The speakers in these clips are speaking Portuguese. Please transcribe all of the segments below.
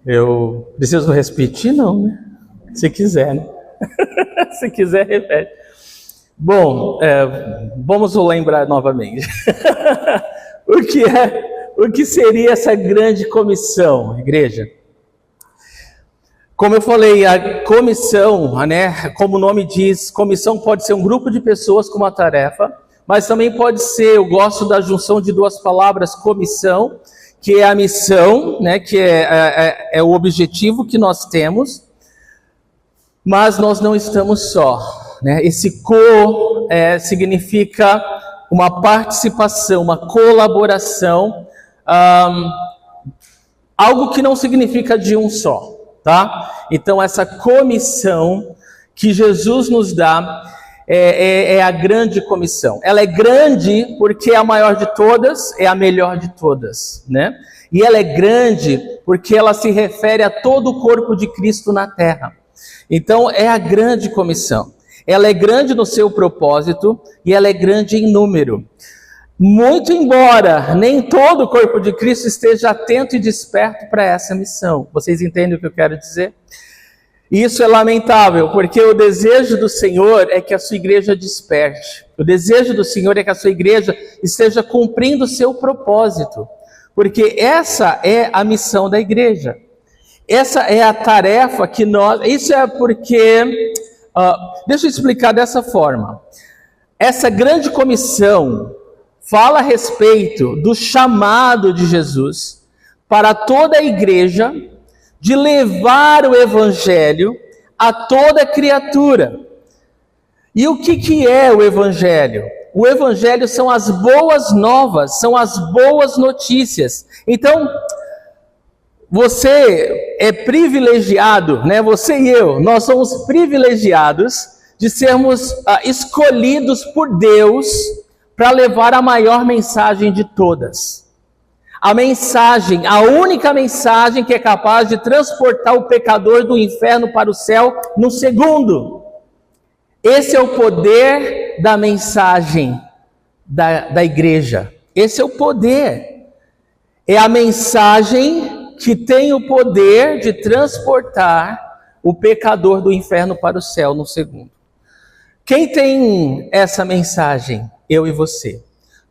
Eu preciso repetir? Não, né? Se quiser, né? Se quiser, repete. Bom, vamos lembrar novamente. O que seria essa grande comissão, igreja? Como eu falei, a comissão, né, como o nome diz, comissão pode ser um grupo de pessoas com uma tarefa, mas também pode ser, eu gosto da junção de duas palavras, comissão, que é a missão, né, que é o objetivo que nós temos, mas nós não estamos só, né? Esse significa uma participação, uma colaboração, algo que não significa de um só, tá? Então essa comissão que Jesus nos dá é a grande comissão. Ela é grande porque é a maior de todas, é a melhor de todas, né? E ela é grande porque ela se refere a todo o corpo de Cristo na terra. Então é a grande comissão. Ela é grande no seu propósito e ela é grande em número. Muito embora nem todo o corpo de Cristo esteja atento e desperto para essa missão. Vocês entendem o que eu quero dizer? Isso é lamentável, porque o desejo do Senhor é que a sua igreja desperte. O desejo do Senhor é que a sua igreja esteja cumprindo o seu propósito. Porque essa é a missão da igreja. Essa é a tarefa que nós... Isso é porque... deixa eu explicar dessa forma. Essa grande comissão fala a respeito do chamado de Jesus para toda a igreja de levar o evangelho a toda criatura. E o que é o evangelho? O evangelho são as boas novas, são as boas notícias. Então, você é privilegiado, né? Você e eu, nós somos privilegiados de sermos escolhidos por Deus para levar a maior mensagem de todas. A mensagem, a única mensagem que é capaz de transportar o pecador do inferno para o céu num segundo. Esse é o poder da mensagem da igreja. Esse é o poder. É a mensagem que tem o poder de transportar o pecador do inferno para o céu no segundo. Quem tem essa mensagem? Eu e você.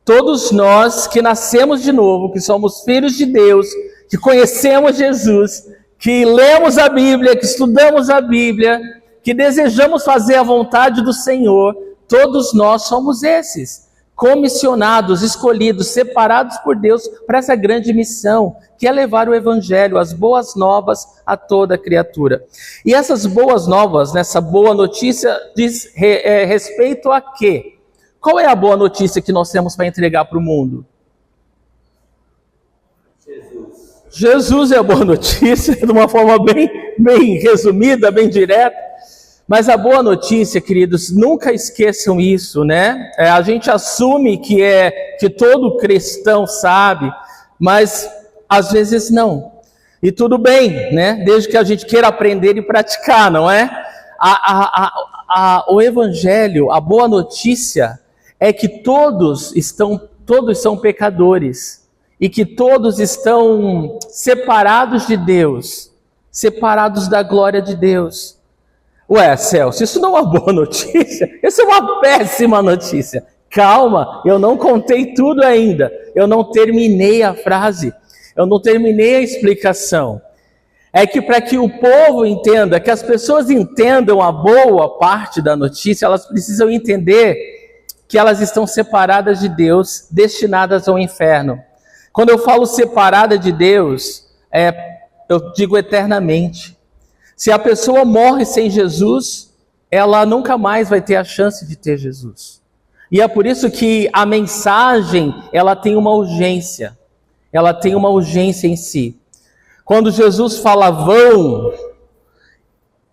Todos nós que nascemos de novo, que somos filhos de Deus, que conhecemos Jesus, que lemos a Bíblia, que estudamos a Bíblia, que desejamos fazer a vontade do Senhor, todos nós somos esses, comissionados, escolhidos, separados por Deus para essa grande missão, que é levar o Evangelho, as boas novas a toda criatura. E essas boas novas, nessa boa notícia, diz respeito a quê? Qual é a boa notícia que nós temos para entregar para o mundo? Jesus é a boa notícia, de uma forma bem resumida, bem direta. Mas a boa notícia, queridos, nunca esqueçam isso, né? A gente assume que todo cristão sabe, mas às vezes não. E tudo bem, né? Desde que a gente queira aprender e praticar, não é? O Evangelho, a boa notícia é que todos são pecadores e que todos estão separados de Deus, separados da glória de Deus. Ué, Celso, isso não é uma boa notícia? Isso é uma péssima notícia. Calma, eu não contei tudo ainda. Eu não terminei a frase. Eu não terminei a explicação. É que para que o povo entenda, que as pessoas entendam a boa parte da notícia, elas precisam entender que elas estão separadas de Deus, destinadas ao inferno. Quando eu falo separada de Deus, eu digo eternamente. Se a pessoa morre sem Jesus, ela nunca mais vai ter a chance de ter Jesus. E é por isso que a mensagem, ela tem uma urgência. Ela tem uma urgência em si. Quando Jesus fala vão,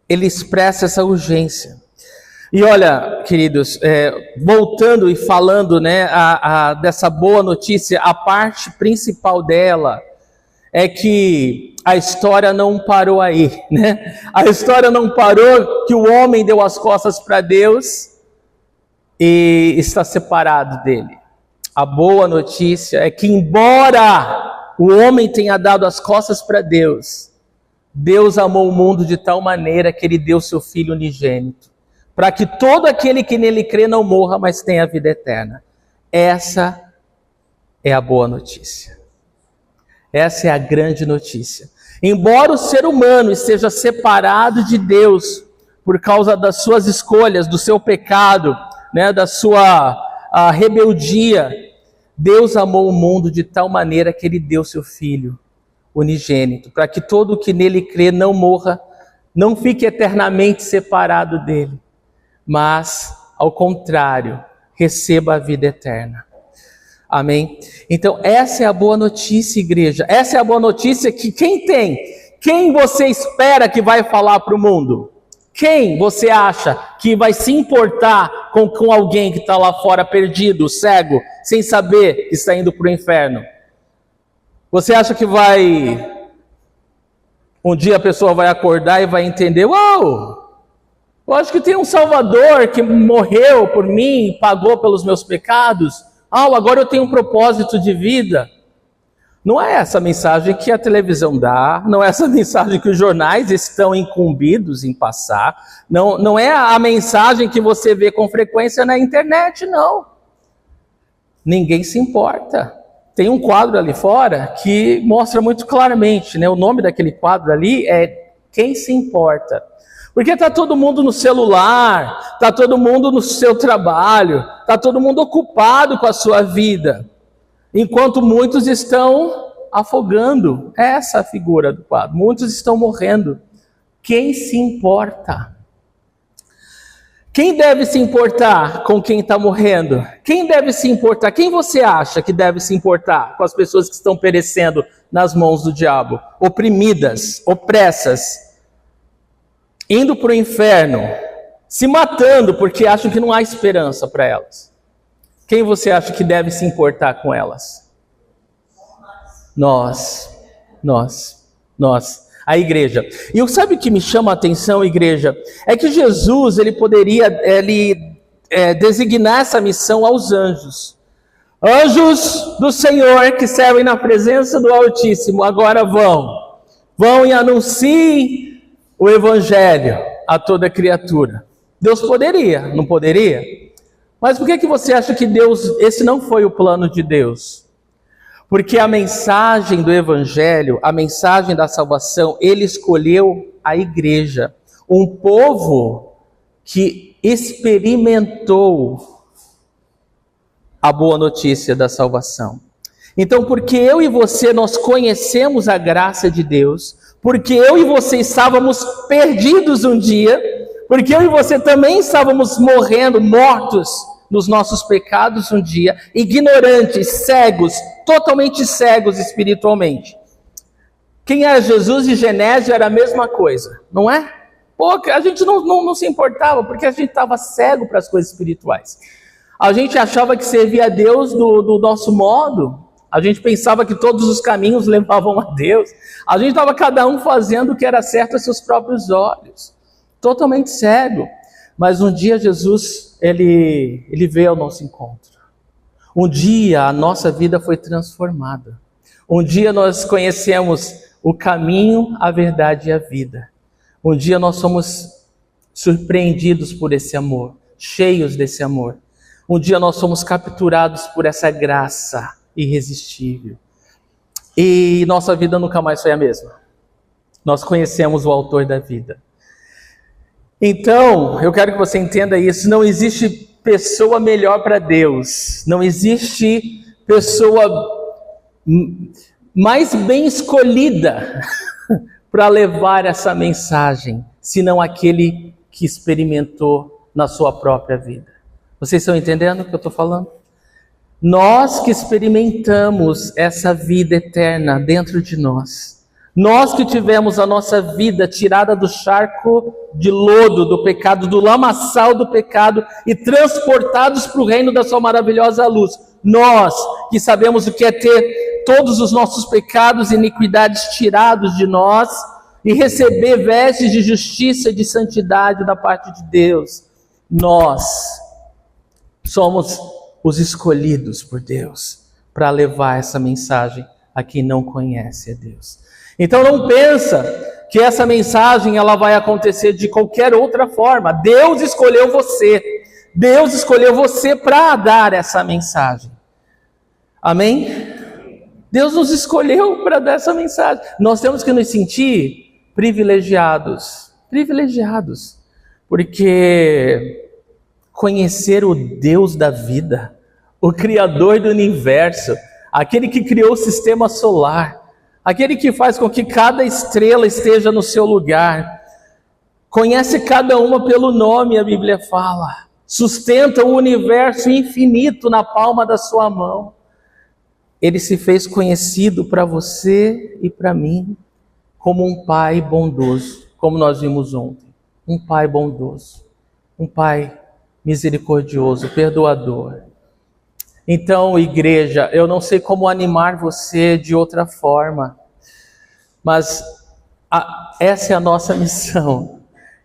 ele expressa essa urgência. E olha, queridos, voltando e falando, né, dessa boa notícia, a parte principal dela é que a história não parou aí, né? A história não parou que o homem deu as costas para Deus e está separado dele. A boa notícia é que, embora o homem tenha dado as costas para Deus, Deus amou o mundo de tal maneira que Ele deu seu Filho unigênito, para que todo aquele que nele crê não morra, mas tenha a vida eterna. Essa é a boa notícia. Essa é a grande notícia. Embora o ser humano esteja separado de Deus por causa das suas escolhas, do seu pecado, da sua rebeldia, Deus amou o mundo de tal maneira que Ele deu seu Filho unigênito, para que todo o que nele crê não morra, não fique eternamente separado dele, mas, ao contrário, receba a vida eterna. Amém? Então, essa é a boa notícia, igreja. Essa é a boa notícia que quem tem? Quem você espera que vai falar para o mundo? Quem você acha que vai se importar com alguém que está lá fora perdido, cego, sem saber que está indo para o inferno? Você acha que um dia a pessoa vai acordar e vai entender, uau, eu acho que tem um Salvador que morreu por mim, pagou pelos meus pecados, agora eu tenho um propósito de vida. Não é essa mensagem que a televisão dá, não é essa mensagem que os jornais estão incumbidos em passar, não é a mensagem que você vê com frequência na internet, não. Ninguém se importa. Tem um quadro ali fora que mostra muito claramente, o nome daquele quadro ali é Quem se Importa. Porque está todo mundo no celular, está todo mundo no seu trabalho, está todo mundo ocupado com a sua vida, enquanto muitos estão afogando. Essa é a figura do quadro. Muitos estão morrendo. Quem se importa? Quem deve se importar com quem está morrendo? Quem deve se importar? Quem você acha que deve se importar com as pessoas que estão perecendo nas mãos do diabo? Oprimidas, opressas, indo para o inferno, se matando porque acham que não há esperança para elas. Quem você acha que deve se importar com elas? Nós. A igreja. E sabe o que me chama a atenção, igreja? É que Jesus, ele poderia designar essa missão aos anjos. Anjos do Senhor que servem na presença do Altíssimo, agora vão e anunciem o Evangelho a toda criatura. Deus poderia, não poderia? Mas por que você acha que esse não foi o plano de Deus? Porque a mensagem do Evangelho, a mensagem da salvação, Ele escolheu a igreja, um povo que experimentou a boa notícia da salvação. Então, porque eu e você, nós conhecemos a graça de Deus, porque eu e você estávamos perdidos um dia, porque eu e você também estávamos mortos nos nossos pecados um dia, ignorantes, cegos, totalmente cegos espiritualmente. Quem era Jesus e Genésio era a mesma coisa, não é? A gente não se importava, porque a gente estava cego para as coisas espirituais. A gente achava que servia a Deus do nosso modo, a gente pensava que todos os caminhos levavam a Deus, a gente estava cada um fazendo o que era certo aos seus próprios olhos, totalmente cego. Mas um dia Jesus, ele veio ao nosso encontro. Um dia a nossa vida foi transformada. Um dia nós conhecemos o caminho, a verdade e a vida. Um dia nós somos surpreendidos por esse amor, cheios desse amor. Um dia nós somos capturados por essa graça irresistível. E nossa vida nunca mais foi a mesma. Nós conhecemos o autor da vida. Então, eu quero que você entenda isso. Não existe pessoa melhor para Deus. Não existe pessoa mais bem escolhida para levar essa mensagem, senão aquele que experimentou na sua própria vida. Vocês estão entendendo o que eu estou falando? Nós que experimentamos essa vida eterna dentro de nós. Nós que tivemos a nossa vida tirada do charco de lodo do pecado, do lamaçal do pecado e transportados para o reino da sua maravilhosa luz. Nós que sabemos o que é ter todos os nossos pecados e iniquidades tirados de nós e receber vestes de justiça e de santidade da parte de Deus. Nós somos os escolhidos por Deus para levar essa mensagem a quem não conhece a Deus. Então não pensa que essa mensagem ela vai acontecer de qualquer outra forma. Deus escolheu você. Deus escolheu você para dar essa mensagem. Amém? Deus nos escolheu para dar essa mensagem. Nós temos que nos sentir privilegiados. Privilegiados. Porque conhecer o Deus da vida, o Criador do universo, aquele que criou o sistema solar, aquele que faz com que cada estrela esteja no seu lugar, conhece cada uma pelo nome, a Bíblia fala, sustenta o universo infinito na palma da sua mão. Ele se fez conhecido para você e para mim como um Pai bondoso, como nós vimos ontem. Um Pai bondoso, um Pai misericordioso, perdoador. Então, igreja, eu não sei como animar você de outra forma, mas essa é a nossa missão.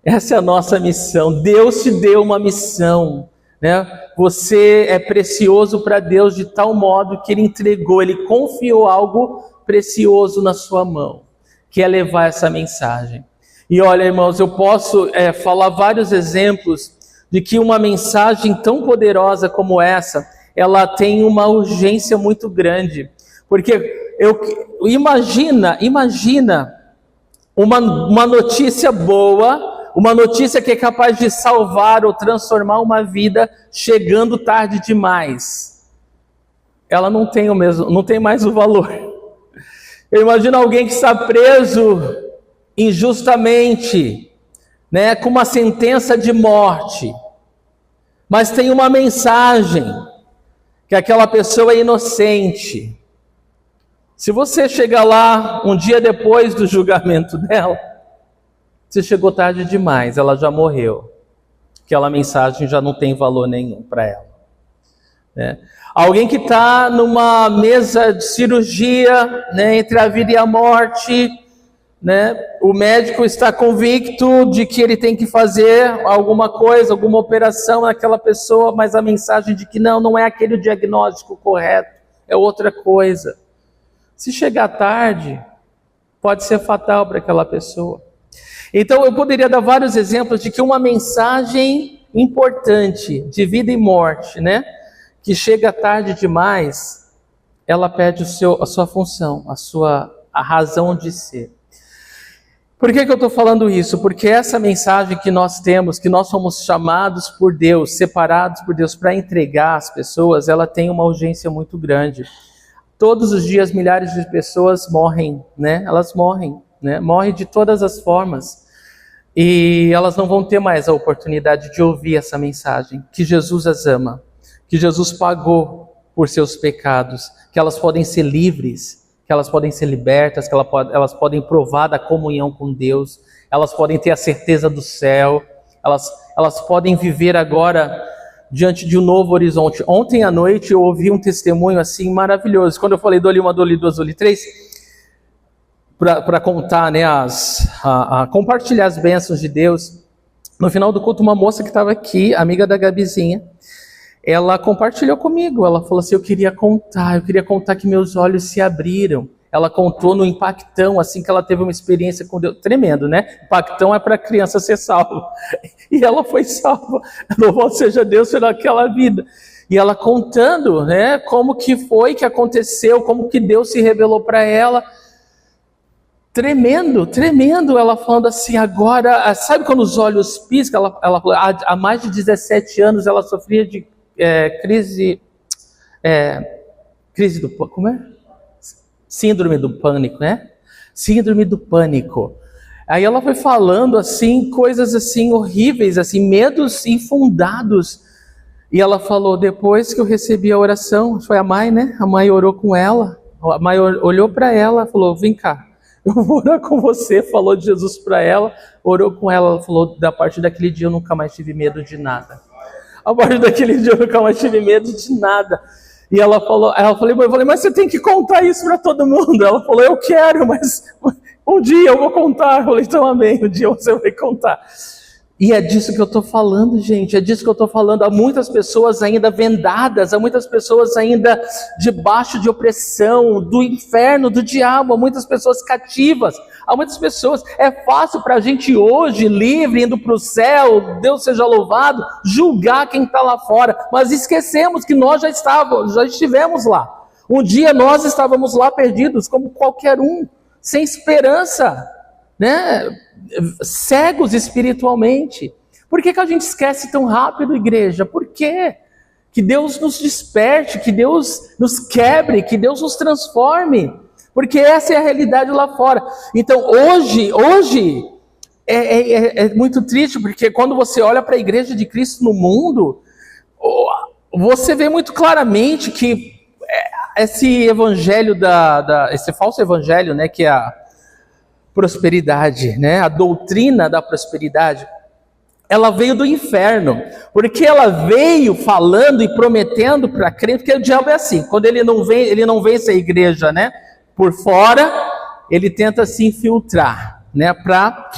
Essa é a nossa missão. Deus te deu uma missão, né? Você é precioso para Deus de tal modo que Ele entregou, Ele confiou algo precioso na sua mão, que é levar essa mensagem. E olha, irmãos, eu posso falar vários exemplos de que uma mensagem tão poderosa como essa, ela tem uma urgência muito grande. Porque imagina uma notícia boa, uma notícia que é capaz de salvar ou transformar uma vida chegando tarde demais. Ela não tem mais o valor. Eu imagino alguém que está preso injustamente, né, com uma sentença de morte, mas tem uma mensagem que aquela pessoa é inocente. Se você chegar lá um dia depois do julgamento dela, você chegou tarde demais, ela já morreu. Aquela mensagem já não tem valor nenhum para ela. Né? Alguém que está numa mesa de cirurgia, né, entre a vida e a morte, né, o médico está convicto de que ele tem que fazer alguma coisa, alguma operação naquela pessoa, mas a mensagem de que não é aquele o diagnóstico correto, é outra coisa. Se chegar tarde, pode ser fatal para aquela pessoa. Então eu poderia dar vários exemplos de que uma mensagem importante de vida e morte, né, que chega tarde demais, ela perde a sua função, a razão de ser. Por que eu estou falando isso? Porque essa mensagem que nós temos, que nós somos chamados por Deus, separados por Deus para entregar às pessoas, ela tem uma urgência muito grande. Todos os dias milhares de pessoas morrem, né? Elas morrem, né? Morrem de todas as formas. E elas não vão ter mais a oportunidade de ouvir essa mensagem, que Jesus as ama, que Jesus pagou por seus pecados, que elas podem ser livres, que elas podem ser libertas, que elas podem provar da comunhão com Deus, elas podem ter a certeza do céu, elas podem viver agora diante de um novo horizonte. Ontem à noite eu ouvi um testemunho assim maravilhoso. Quando eu falei dole uma, dole duas, dole três, para contar, né, compartilhar as bênçãos de Deus, no final do culto uma moça que estava aqui, amiga da Gabizinha, ela compartilhou comigo, ela falou assim, eu queria contar que meus olhos se abriram. Ela contou no Impactão, assim que ela teve uma experiência com Deus, tremendo, né? Impactão é para criança ser salva, e ela foi salva, louvado seja Deus pelaquela vida. E ela contando, né, como que foi que aconteceu, como que Deus se revelou para ela, tremendo, ela falando assim, agora, sabe quando os olhos piscam? Ela falou, há mais de 17 anos ela sofria de crise do, como é? Síndrome do pânico, né? Síndrome do pânico. Aí ela foi falando assim, coisas assim horríveis, assim, medos infundados. E ela falou, depois que eu recebi a oração, foi a mãe, né? A mãe orou com ela, a mãe olhou para ela, falou, vem cá, eu vou orar com você, falou de Jesus para ela, orou com ela, ela falou, da partir daquele dia eu nunca mais tive medo de nada. A partir daquele dia eu nunca mais tive medo de nada. E ela falou, eu falei, mas você tem que contar isso para todo mundo. Ela falou, eu quero, mas um dia eu vou contar. Eu falei, então amém, um dia você vai contar. E é disso que eu estou falando, gente, é disso que eu estou falando. Há muitas pessoas ainda vendadas, há muitas pessoas ainda debaixo de opressão, do inferno, do diabo, há muitas pessoas cativas, há muitas pessoas. É fácil para a gente hoje, livre, indo para o céu, Deus seja louvado, julgar quem está lá fora, mas esquecemos que nós já estivemos lá. Um dia nós estávamos lá perdidos, como qualquer um, sem esperança, né? Cegos espiritualmente. Por que a gente esquece tão rápido, igreja? Por quê? Que Deus nos desperte, que Deus nos quebre, que Deus nos transforme, porque essa é a realidade lá fora. Então hoje é muito triste, porque quando você olha para a igreja de Cristo no mundo, você vê muito claramente que esse evangelho esse falso evangelho, né, que é a prosperidade, né, a doutrina da prosperidade, ela veio do inferno, porque ela veio falando e prometendo para crente, porque o diabo é assim, quando ele não vence a igreja, né, por fora, ele tenta se infiltrar, né, para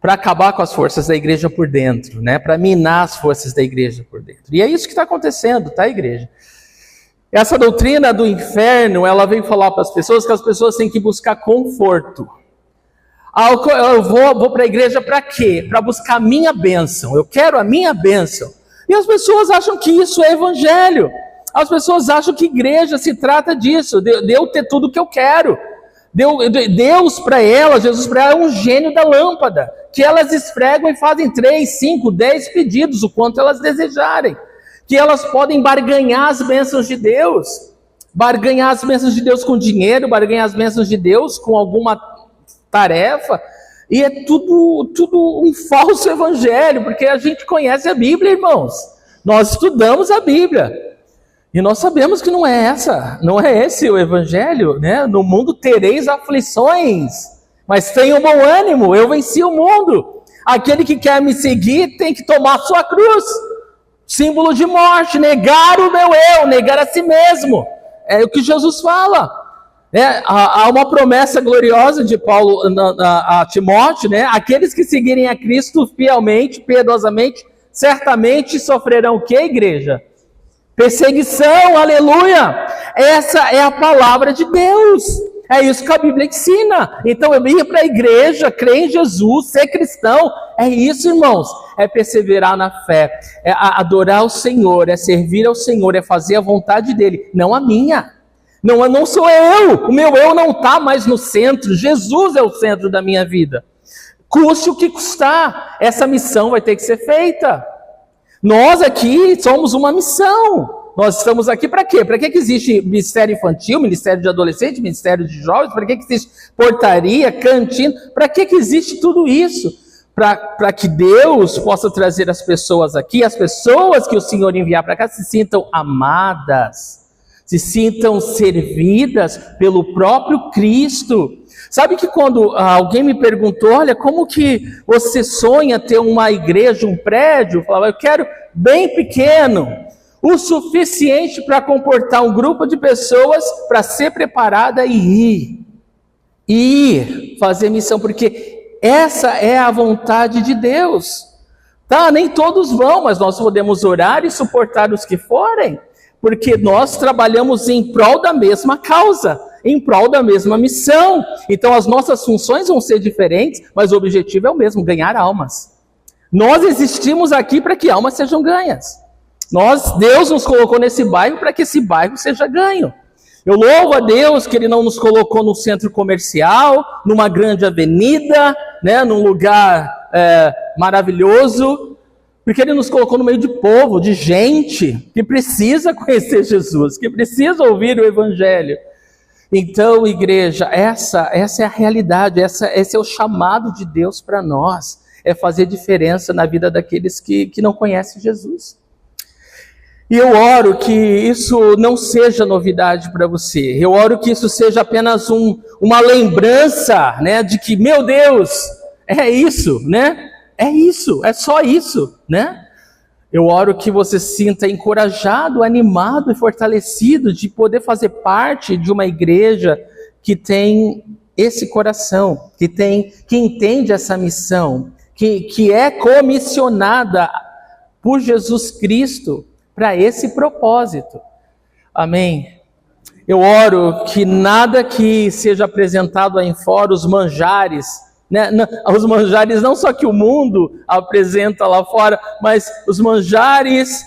acabar com as forças da igreja por dentro, né, para minar as forças da igreja por dentro. E é isso que está acontecendo, tá, igreja? Essa doutrina do inferno, ela vem falar para as pessoas que as pessoas têm que buscar conforto. Eu vou para a igreja para quê? Para buscar a minha bênção. Eu quero a minha bênção. E as pessoas acham que isso é evangelho. As pessoas acham que igreja se trata disso, de eu ter tudo o que eu quero. Deus para elas, Jesus para elas é um gênio da lâmpada, que elas esfregam e fazem 3, 5, 10 pedidos, o quanto elas desejarem. Que elas podem barganhar as bênçãos de Deus, barganhar as bênçãos de Deus com dinheiro, barganhar as bênçãos de Deus com alguma tarefa, e é tudo um falso evangelho, porque a gente conhece a Bíblia, irmãos, nós estudamos a Bíblia, e nós sabemos que não é esse o evangelho, né? No mundo tereis aflições, mas tenham bom ânimo, eu venci o mundo. Aquele que quer me seguir tem que tomar sua cruz, símbolo de morte, negar o meu eu, negar a si mesmo. É o que Jesus fala. Há uma promessa gloriosa de Paulo a Timóteo, né? Aqueles que seguirem a Cristo fielmente, piedosamente, certamente sofrerão o que, igreja? Perseguição, aleluia! Essa é a palavra de Deus. É isso que a Bíblia ensina. Então eu ir para a igreja, crer em Jesus, ser cristão, é isso, irmãos. É perseverar na fé, é adorar o Senhor, é servir ao Senhor, é fazer a vontade dEle, não a minha. Não sou eu, o meu eu não está mais no centro, Jesus é o centro da minha vida. Custe o que custar, essa missão vai ter que ser feita. Nós aqui somos uma missão. Nós estamos aqui para quê? Para que existe ministério infantil, ministério de adolescente, ministério de jovens? Para que existe portaria, cantina? Para que existe tudo isso? Para que Deus possa trazer as pessoas aqui, as pessoas que o Senhor enviar para cá se sintam amadas, se sintam servidas pelo próprio Cristo. Sabe que quando alguém me perguntou, olha, como que você sonha ter uma igreja, um prédio? Eu falava, eu quero bem pequeno, o suficiente para comportar um grupo de pessoas para ser preparada e ir fazer missão, porque essa é a vontade de Deus. Tá? Nem todos vão, mas nós podemos orar e suportar os que forem, porque nós trabalhamos em prol da mesma causa, em prol da mesma missão. Então as nossas funções vão ser diferentes, mas o objetivo é o mesmo, ganhar almas. Nós existimos aqui para que almas sejam ganhas. Deus nos colocou nesse bairro para que esse bairro seja ganho. Eu louvo a Deus que Ele não nos colocou no centro comercial, numa grande avenida, né, num lugar maravilhoso, porque Ele nos colocou no meio de povo, de gente que precisa conhecer Jesus, que precisa ouvir o Evangelho. Então, igreja, essa é a realidade, esse é o chamado de Deus para nós, é fazer diferença na vida daqueles que não conhecem Jesus. E eu oro que isso não seja novidade para você. Eu oro que isso seja apenas uma lembrança, né, de que, meu Deus, é isso, né? É isso, é só isso, né? Eu oro que você se sinta encorajado, animado e fortalecido de poder fazer parte de uma igreja que tem esse coração, que entende essa missão, que é comissionada por Jesus Cristo para esse propósito. Amém? Eu oro que nada que seja apresentado aí fora, os manjares, né? Os manjares não só que o mundo apresenta lá fora, mas os manjares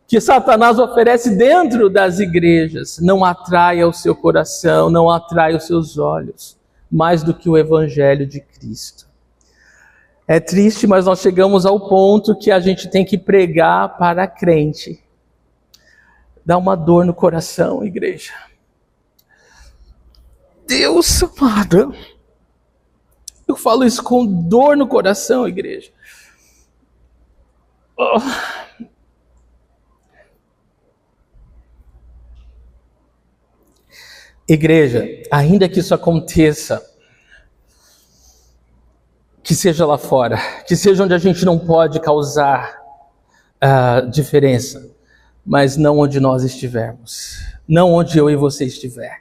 que Satanás oferece dentro das igrejas, não atraia o seu coração, não atraia os seus olhos, mais do que o Evangelho de Cristo. É triste, mas nós chegamos ao ponto que a gente tem que pregar para crente. Dá uma dor no coração, igreja. Deus amado, eu falo isso com dor no coração, igreja. Igreja, ainda que isso aconteça, que seja lá fora, que seja onde a gente não pode causar diferença, mas não onde nós estivermos, não onde eu e você estiver.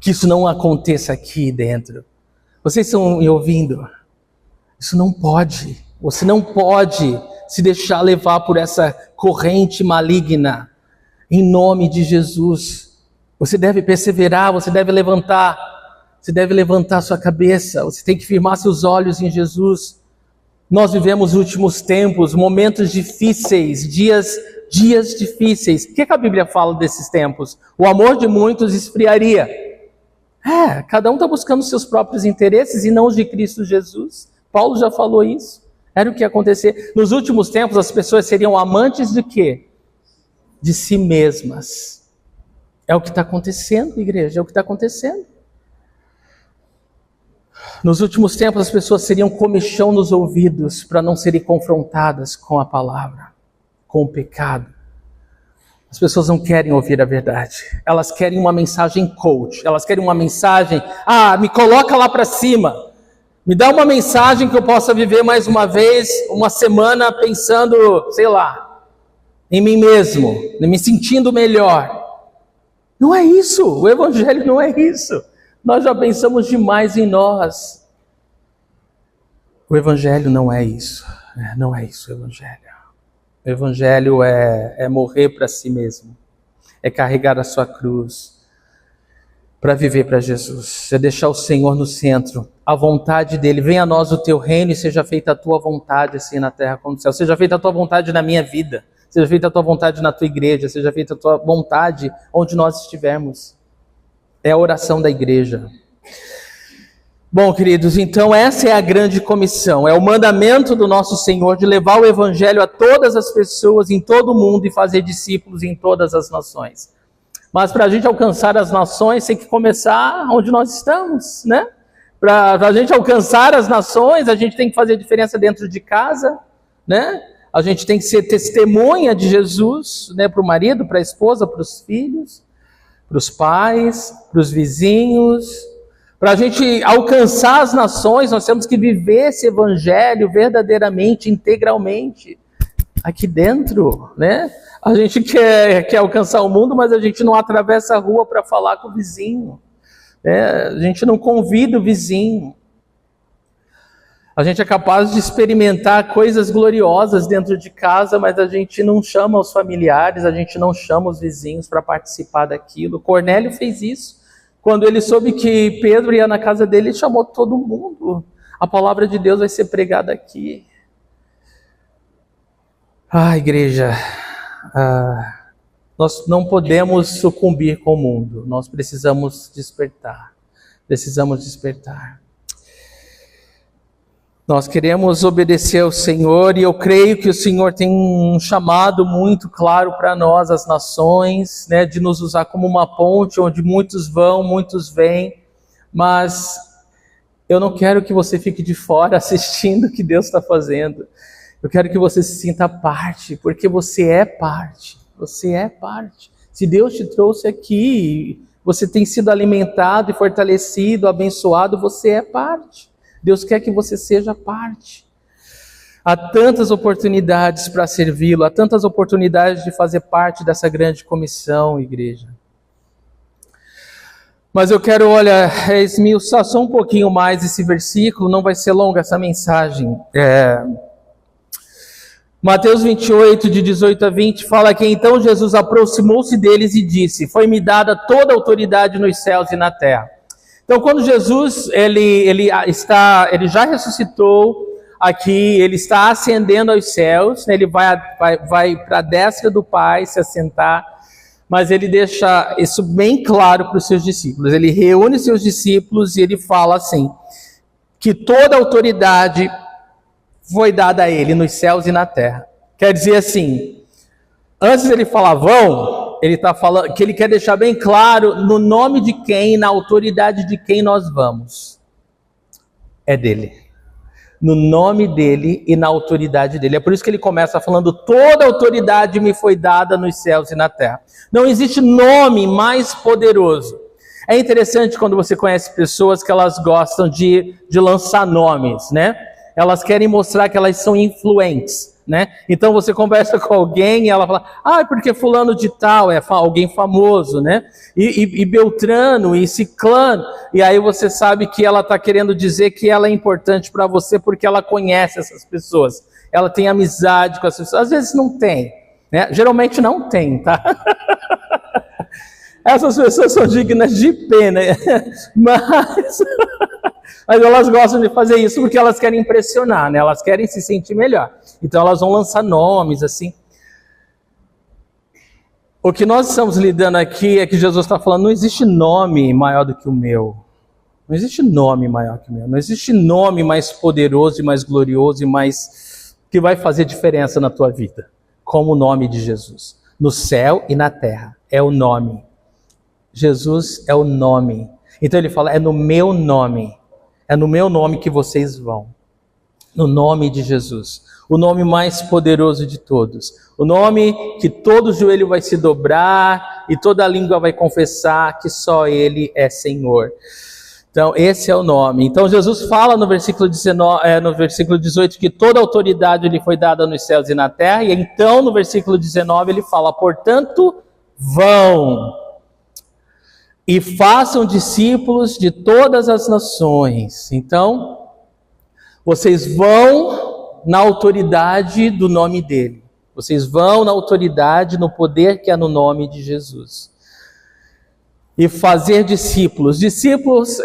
Que isso não aconteça aqui dentro. Vocês estão me ouvindo? Isso não pode. Você não pode se deixar levar por essa corrente maligna. Em nome de Jesus. Você deve perseverar, você deve levantar sua cabeça, você tem que firmar seus olhos em Jesus. Nós vivemos os últimos tempos, momentos difíceis, dias difíceis. O que a Bíblia fala desses tempos? O amor de muitos esfriaria. Cada um está buscando seus próprios interesses e não os de Cristo Jesus. Paulo já falou isso. Era o que ia acontecer. Nos últimos tempos, as pessoas seriam amantes de quê? De si mesmas. É o que está acontecendo, igreja, é o que está acontecendo. Nos últimos tempos, as pessoas seriam comichão nos ouvidos para não serem confrontadas com a palavra, com o pecado. As pessoas não querem ouvir a verdade. Elas querem uma mensagem coach. Elas querem uma mensagem, me coloca lá para cima. Me dá uma mensagem que eu possa viver mais uma vez, uma semana pensando, sei lá, em mim mesmo, me sentindo melhor. Não é isso. O Evangelho não é isso. Nós já pensamos demais em nós. O Evangelho não é isso. Não é isso o Evangelho. O Evangelho é morrer para si mesmo. É carregar a sua cruz para viver para Jesus. É deixar o Senhor no centro. A vontade dele. Venha a nós o teu reino e seja feita a tua vontade, assim na terra como no céu. Seja feita a tua vontade na minha vida. Seja feita a tua vontade na tua igreja. Seja feita a tua vontade onde nós estivermos. É a oração da igreja. Bom, queridos, então essa é a grande comissão, é o mandamento do nosso Senhor de levar o Evangelho a todas as pessoas em todo o mundo e fazer discípulos em todas as nações. Mas para a gente alcançar as nações, tem que começar onde nós estamos, né? Para a gente alcançar as nações, a gente tem que fazer diferença dentro de casa, né? A gente tem que ser testemunha de Jesus, né? Para o marido, para a esposa, para os filhos, para os pais, para os vizinhos. Para a gente alcançar as nações, nós temos que viver esse Evangelho verdadeiramente, integralmente, aqui dentro, né? A gente quer alcançar o mundo, mas a gente não atravessa a rua para falar com o vizinho, né? A gente não convida o vizinho. A gente é capaz de experimentar coisas gloriosas dentro de casa, mas a gente não chama os familiares, a gente não chama os vizinhos para participar daquilo. Cornélio fez isso. Quando ele soube que Pedro ia na casa dele, ele chamou todo mundo. A palavra de Deus vai ser pregada aqui. Igreja, nós não podemos sucumbir com o mundo. Nós precisamos despertar. Precisamos despertar. Nós queremos obedecer ao Senhor e eu creio que o Senhor tem um chamado muito claro para nós, as nações, né, de nos usar como uma ponte onde muitos vão, muitos vêm, mas eu não quero que você fique de fora assistindo o que Deus está fazendo. Eu quero que você se sinta parte, porque você é parte. Você é parte. Se Deus te trouxe aqui, você tem sido alimentado e fortalecido, abençoado, você é parte. Deus quer que você seja parte. Há tantas oportunidades para servi-lo, há tantas oportunidades de fazer parte dessa grande comissão, igreja. Mas eu quero, esmiuçar só um pouquinho mais esse versículo, não vai ser longa essa mensagem. Mateus 28, de 18 a 20, fala que então Jesus aproximou-se deles e disse: foi-me dada toda a autoridade nos céus e na terra. Então, quando Jesus ele já ressuscitou aqui, ele está ascendendo aos céus, né, ele vai para a destra do Pai se assentar, mas ele deixa isso bem claro para os seus discípulos. Ele reúne seus discípulos e ele fala assim, que toda a autoridade foi dada a ele nos céus e na terra. Quer dizer assim, antes ele falar vão, ele está falando que ele quer deixar bem claro no nome de quem, na autoridade de quem nós vamos. É dele. No nome dele e na autoridade dele. É por isso que ele começa falando: toda autoridade me foi dada nos céus e na terra. Não existe nome mais poderoso. É interessante quando você conhece pessoas que elas gostam de lançar nomes, né? Elas querem mostrar que elas são influentes, né? Então você conversa com alguém e ela fala: porque fulano de tal é alguém famoso, né? E Beltrano e Ciclano. E aí você sabe que ela está querendo dizer que ela é importante para você porque ela conhece essas pessoas. Ela tem amizade com essas pessoas. Às vezes não tem, né? Geralmente não tem, tá? Essas pessoas são dignas de pena, mas elas gostam de fazer isso porque elas querem impressionar, né? Elas querem se sentir melhor. Então elas vão lançar nomes assim. O que nós estamos lidando aqui é que Jesus está falando: não existe nome maior do que o meu. Não existe nome maior que o meu. Não existe nome mais poderoso e mais glorioso e mais que vai fazer diferença na tua vida, como o nome de Jesus. No céu e na terra é o nome. Jesus é o nome. Então ele fala: é no meu nome. É no meu nome que vocês vão. No nome de Jesus. O nome mais poderoso de todos. O nome que todo joelho vai se dobrar e toda língua vai confessar que só Ele é Senhor. Então esse é o nome. Então Jesus fala no versículo 18 que toda autoridade lhe foi dada nos céus e na terra. E então no versículo 19 ele fala: portanto, vão e façam discípulos de todas as nações. Então, vocês vão na autoridade do nome dele. Vocês vão na autoridade, no poder que é no nome de Jesus. E fazer discípulos. Discípulos,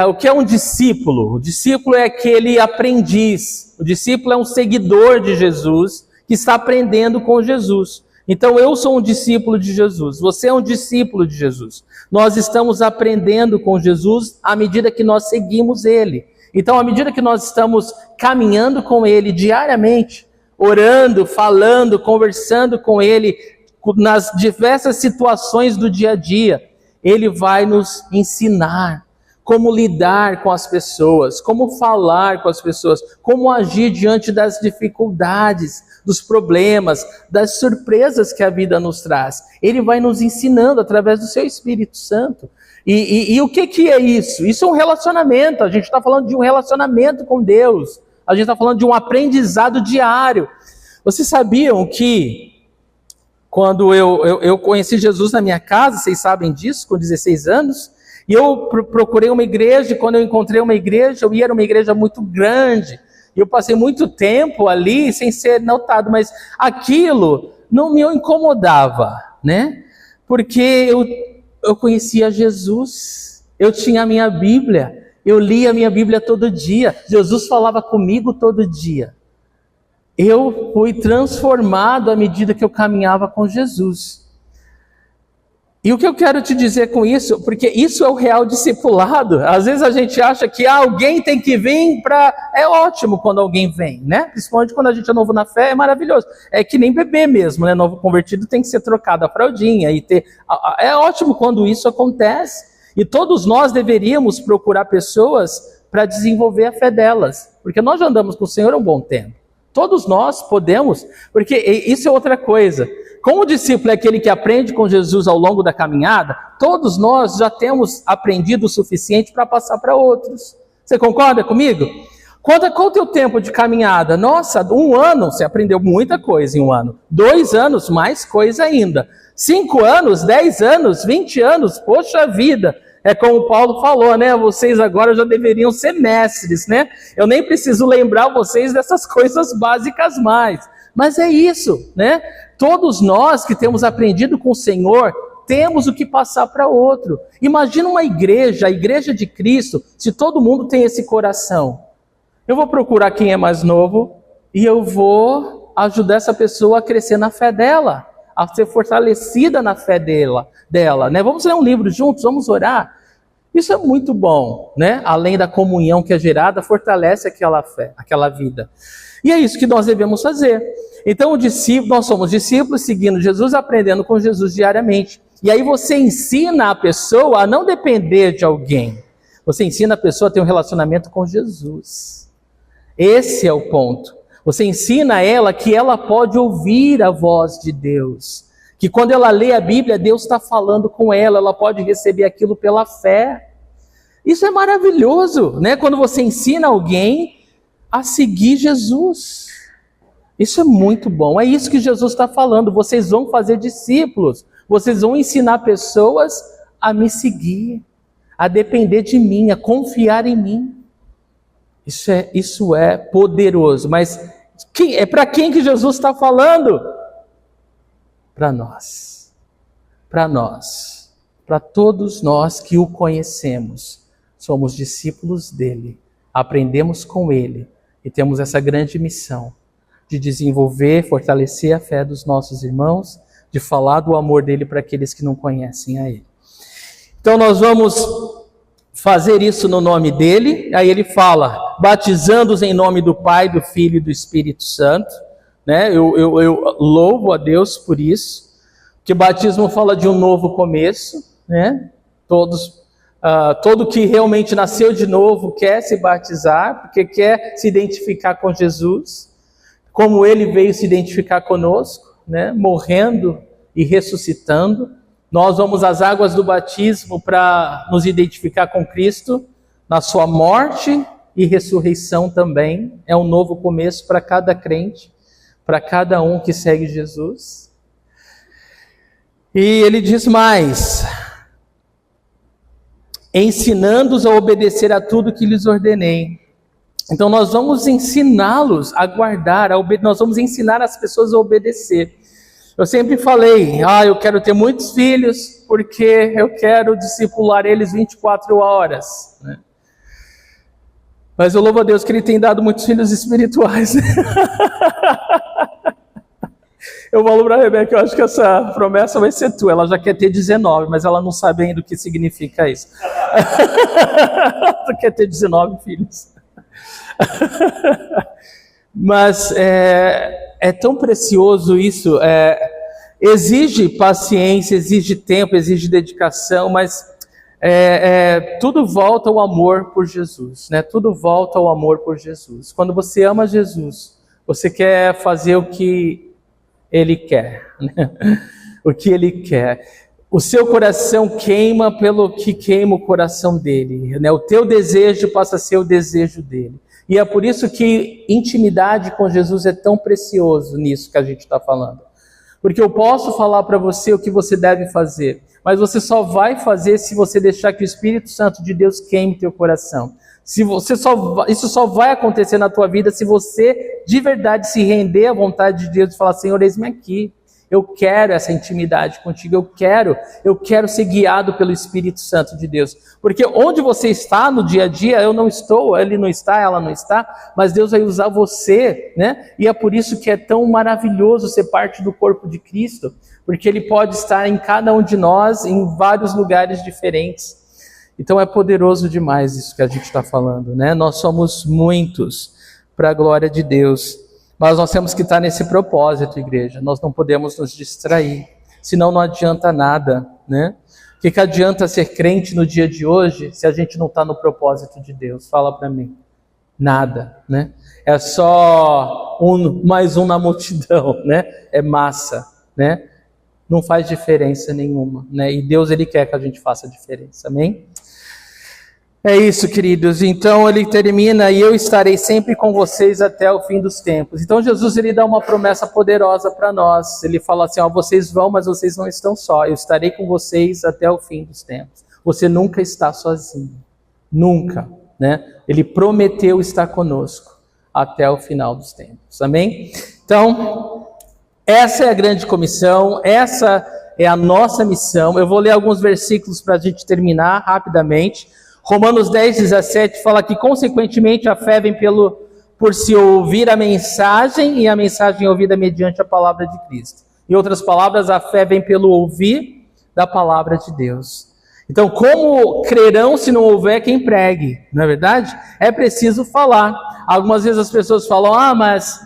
o que é um discípulo? O discípulo é aquele aprendiz. O discípulo é um seguidor de Jesus que está aprendendo com Jesus. Então eu sou um discípulo de Jesus, você é um discípulo de Jesus. Nós estamos aprendendo com Jesus à medida que nós seguimos Ele. Então à medida que nós estamos caminhando com Ele diariamente, orando, falando, conversando com Ele, nas diversas situações do dia a dia, Ele vai nos ensinar como lidar com as pessoas, como falar com as pessoas, como agir diante das dificuldades, dos problemas, das surpresas que a vida nos traz. Ele vai nos ensinando através do seu Espírito Santo. E o que é isso? Isso é um relacionamento. A gente está falando de um relacionamento com Deus. A gente está falando de um aprendizado diário. Vocês sabiam que quando eu conheci Jesus na minha casa, vocês sabem disso, com 16 anos, e eu procurei uma igreja, e quando eu encontrei uma igreja, eu ia era uma igreja muito grande, e eu passei muito tempo ali sem ser notado, mas aquilo não me incomodava, né? Porque eu conhecia Jesus, eu tinha a minha Bíblia, eu lia a minha Bíblia todo dia, Jesus falava comigo todo dia. Eu fui transformado à medida que eu caminhava com Jesus. E o que eu quero te dizer com isso, porque isso é o real discipulado. Às vezes a gente acha que alguém tem que vir para... É ótimo quando alguém vem, né? Principalmente quando a gente é novo na fé, é maravilhoso. É que nem bebê mesmo, né? Novo convertido tem que ser trocado a fraldinha. É ótimo quando isso acontece. E todos nós deveríamos procurar pessoas para desenvolver a fé delas. Porque nós já andamos com o Senhor há um bom tempo. Todos nós podemos, porque isso é outra coisa. Como o discípulo é aquele que aprende com Jesus ao longo da caminhada, todos nós já temos aprendido o suficiente para passar para outros. Você concorda comigo? Qual o teu tempo de caminhada? Nossa, 1 ano, você aprendeu muita coisa em 1 ano. 2 anos, mais coisa ainda. 5 anos, 10 anos, 20 anos, poxa vida. É como Paulo falou, né? Vocês agora já deveriam ser mestres, né? Eu nem preciso lembrar vocês dessas coisas básicas mais. Mas é isso, né? Todos nós que temos aprendido com o Senhor, temos o que passar para outro. Imagina uma igreja, a igreja de Cristo, se todo mundo tem esse coração. Eu vou procurar quem é mais novo e eu vou ajudar essa pessoa a crescer na fé dela, a ser fortalecida na fé dela, né? Vamos ler um livro juntos, vamos orar. Isso é muito bom, né? Além da comunhão que é gerada, fortalece aquela fé, aquela vida. E é isso que nós devemos fazer. Então, nós somos discípulos seguindo Jesus, aprendendo com Jesus diariamente. E aí você ensina a pessoa a não depender de alguém. Você ensina a pessoa a ter um relacionamento com Jesus. Esse é o ponto. Você ensina ela que ela pode ouvir a voz de Deus. Que quando ela lê a Bíblia, Deus está falando com ela, ela pode receber aquilo pela fé. Isso é maravilhoso, né? Quando você ensina alguém a seguir Jesus. Isso é muito bom. É isso que Jesus está falando. Vocês vão fazer discípulos. Vocês vão ensinar pessoas a me seguir, a depender de mim, a confiar em mim. Isso é poderoso. Mas é para quem que Jesus está falando? Para nós. Para nós. Para todos nós que o conhecemos. Somos discípulos dele. Aprendemos com ele. E temos essa grande missão de desenvolver, fortalecer a fé dos nossos irmãos, de falar do amor dele para aqueles que não conhecem a ele. Então nós vamos fazer isso no nome dele. Aí ele fala, batizando-os em nome do Pai, do Filho e do Espírito Santo. Né? Eu louvo a Deus por isso, que o batismo fala de um novo começo, né? Todo que realmente nasceu de novo quer se batizar, porque quer se identificar com Jesus, como ele veio se identificar conosco, né? Morrendo e ressuscitando. Nós vamos às águas do batismo para nos identificar com Cristo, na sua morte e ressurreição também. É um novo começo para cada crente, para cada um que segue Jesus. E ele diz mais: ensinando-os a obedecer a tudo que lhes ordenei. Então nós vamos ensiná-los a guardar, nós vamos ensinar as pessoas a obedecer. Eu sempre falei, eu quero ter muitos filhos, porque eu quero discipular eles 24 horas. Né? Mas eu louvo a Deus que Ele tem dado muitos filhos espirituais. Eu falo para a Rebeca, eu acho que essa promessa vai ser tua. Ela já quer ter 19, mas ela não sabe ainda o que significa isso. Tu quer ter 19 filhos. Mas é tão precioso isso. Exige paciência, exige tempo, exige dedicação, mas tudo volta ao amor por Jesus, né? Tudo volta ao amor por Jesus. Quando você ama Jesus, você quer fazer o que Ele quer, né? O que Ele quer. O seu coração queima pelo que queima o coração dele, né? O teu desejo passa a ser o desejo dele. E é por isso que intimidade com Jesus é tão precioso nisso que a gente está falando. Porque eu posso falar para você o que você deve fazer, mas você só vai fazer se você deixar que o Espírito Santo de Deus queime teu coração. Isso só vai acontecer na tua vida se você de verdade se render à vontade de Deus e falar: Senhor, eis-me aqui. Eu quero essa intimidade contigo, eu quero ser guiado pelo Espírito Santo de Deus. Porque onde você está no dia a dia, eu não estou, ele não está, ela não está, mas Deus vai usar você, né? E é por isso que é tão maravilhoso ser parte do corpo de Cristo, porque Ele pode estar em cada um de nós, em vários lugares diferentes. Então é poderoso demais isso que a gente está falando, né? Nós somos muitos para a glória de Deus. Mas nós temos que estar nesse propósito, igreja. Nós não podemos nos distrair, senão não adianta nada, né? O que adianta ser crente no dia de hoje se a gente não está no propósito de Deus? Fala para mim. Nada, né? É só mais um na multidão, né? É massa, né? Não faz diferença nenhuma, né? E Deus, Ele quer que a gente faça diferença, amém? É isso, queridos. Então ele termina: e eu estarei sempre com vocês até o fim dos tempos. Então Jesus, ele dá uma promessa poderosa para nós. Ele fala assim: vocês vão, mas vocês não estão só. Eu estarei com vocês até o fim dos tempos. Você nunca está sozinho. Nunca, né? Ele prometeu estar conosco até o final dos tempos. Amém? Então, essa é a grande comissão, essa é a nossa missão. Eu vou ler alguns versículos para a gente terminar rapidamente. Romanos 10:17 fala que, consequentemente, a fé vem por se ouvir a mensagem, e a mensagem é ouvida mediante a palavra de Cristo. Em outras palavras, a fé vem pelo ouvir da palavra de Deus. Então, como crerão se não houver quem pregue? Não é verdade? É preciso falar. Algumas vezes as pessoas falam, mas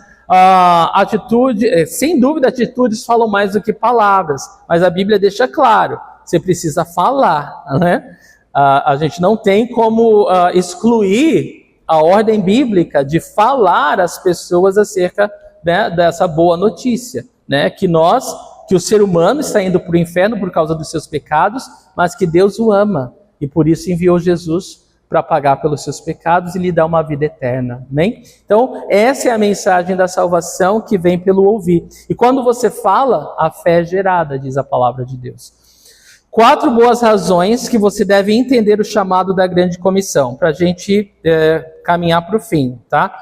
sem dúvida, atitudes falam mais do que palavras. Mas a Bíblia deixa claro, você precisa falar, né? A gente não tem como excluir a ordem bíblica de falar às pessoas acerca, né, dessa boa notícia, né? Que o ser humano está indo para o inferno por causa dos seus pecados, mas que Deus o ama, e por isso enviou Jesus para pagar pelos seus pecados e lhe dar uma vida eterna. Amém? Então, essa é a mensagem da salvação que vem pelo ouvir. E quando você fala, a fé é gerada, diz a palavra de Deus. 4 boas razões que você deve entender o chamado da grande comissão, para a gente caminhar para o fim, tá?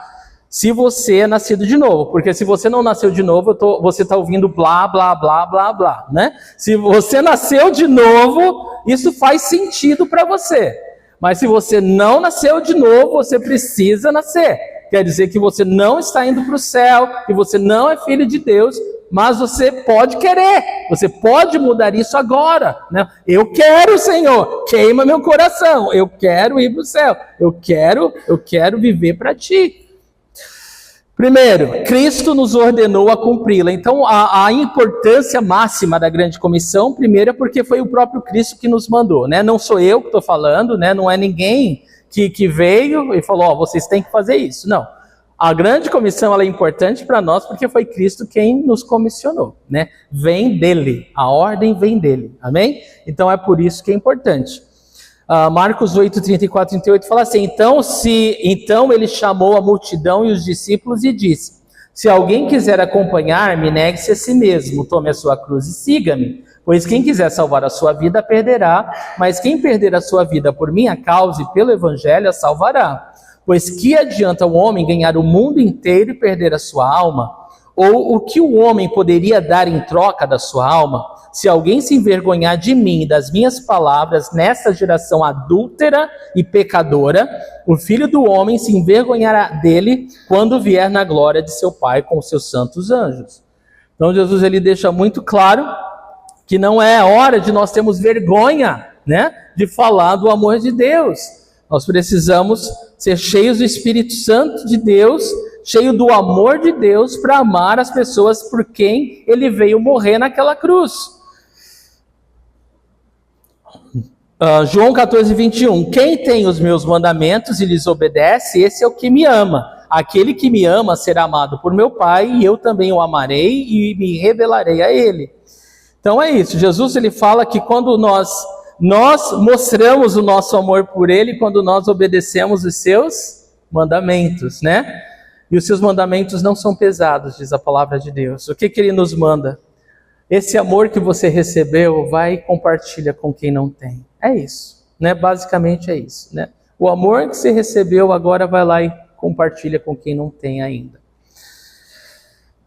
Se você é nascido de novo, porque se você não nasceu de novo, você está ouvindo blá, blá, blá, blá, blá, né? Se você nasceu de novo, isso faz sentido para você. Mas se você não nasceu de novo, você precisa nascer. Quer dizer que você não está indo para o céu, que você não é filho de Deus, mas você pode querer, você pode mudar isso agora, né? Eu quero, Senhor, queima meu coração, eu quero ir para o céu, eu quero viver para Ti. Primeiro, Cristo nos ordenou a cumpri-la. Então, a importância máxima da grande comissão, primeiro, é porque foi o próprio Cristo que nos mandou, né? Não sou eu que estou falando, né? Não é ninguém que veio e falou, vocês têm que fazer isso. Não. A grande comissão ela é importante para nós porque foi Cristo quem nos comissionou, né? Vem dele, a ordem vem dele, amém? Então, é por isso que é importante. Marcos 8, 34 e 38 fala assim, então ele chamou a multidão e os discípulos e disse, se alguém quiser acompanhar-me, negue-se a si mesmo, tome a sua cruz e siga-me, pois quem quiser salvar a sua vida, perderá, mas quem perder a sua vida por minha causa e pelo evangelho, a salvará. Pois que adianta o homem ganhar o mundo inteiro e perder a sua alma? Ou o que o homem poderia dar em troca da sua alma? Se alguém se envergonhar de mim e das minhas palavras nessa geração adúltera e pecadora, o Filho do Homem se envergonhará dele quando vier na glória de seu Pai com os seus santos anjos. Então Jesus ele deixa muito claro que não é hora de nós termos vergonha, né, de falar do amor de Deus. Nós precisamos ser cheios do Espírito Santo de Deus, cheio do amor de Deus para amar as pessoas por quem ele veio morrer naquela cruz. João 14, 21. Quem tem os meus mandamentos e lhes obedece, esse é o que me ama. Aquele que me ama será amado por meu Pai, e eu também o amarei e me revelarei a ele. Então é isso. Jesus ele fala que quando nós mostramos o nosso amor por ele, quando nós obedecemos os seus mandamentos, né? E os seus mandamentos não são pesados, diz a palavra de Deus. O que ele nos manda? Esse amor que você recebeu, vai e compartilha com quem não tem. É isso, né? Basicamente é isso, né? O amor que você recebeu, agora vai lá e compartilha com quem não tem ainda.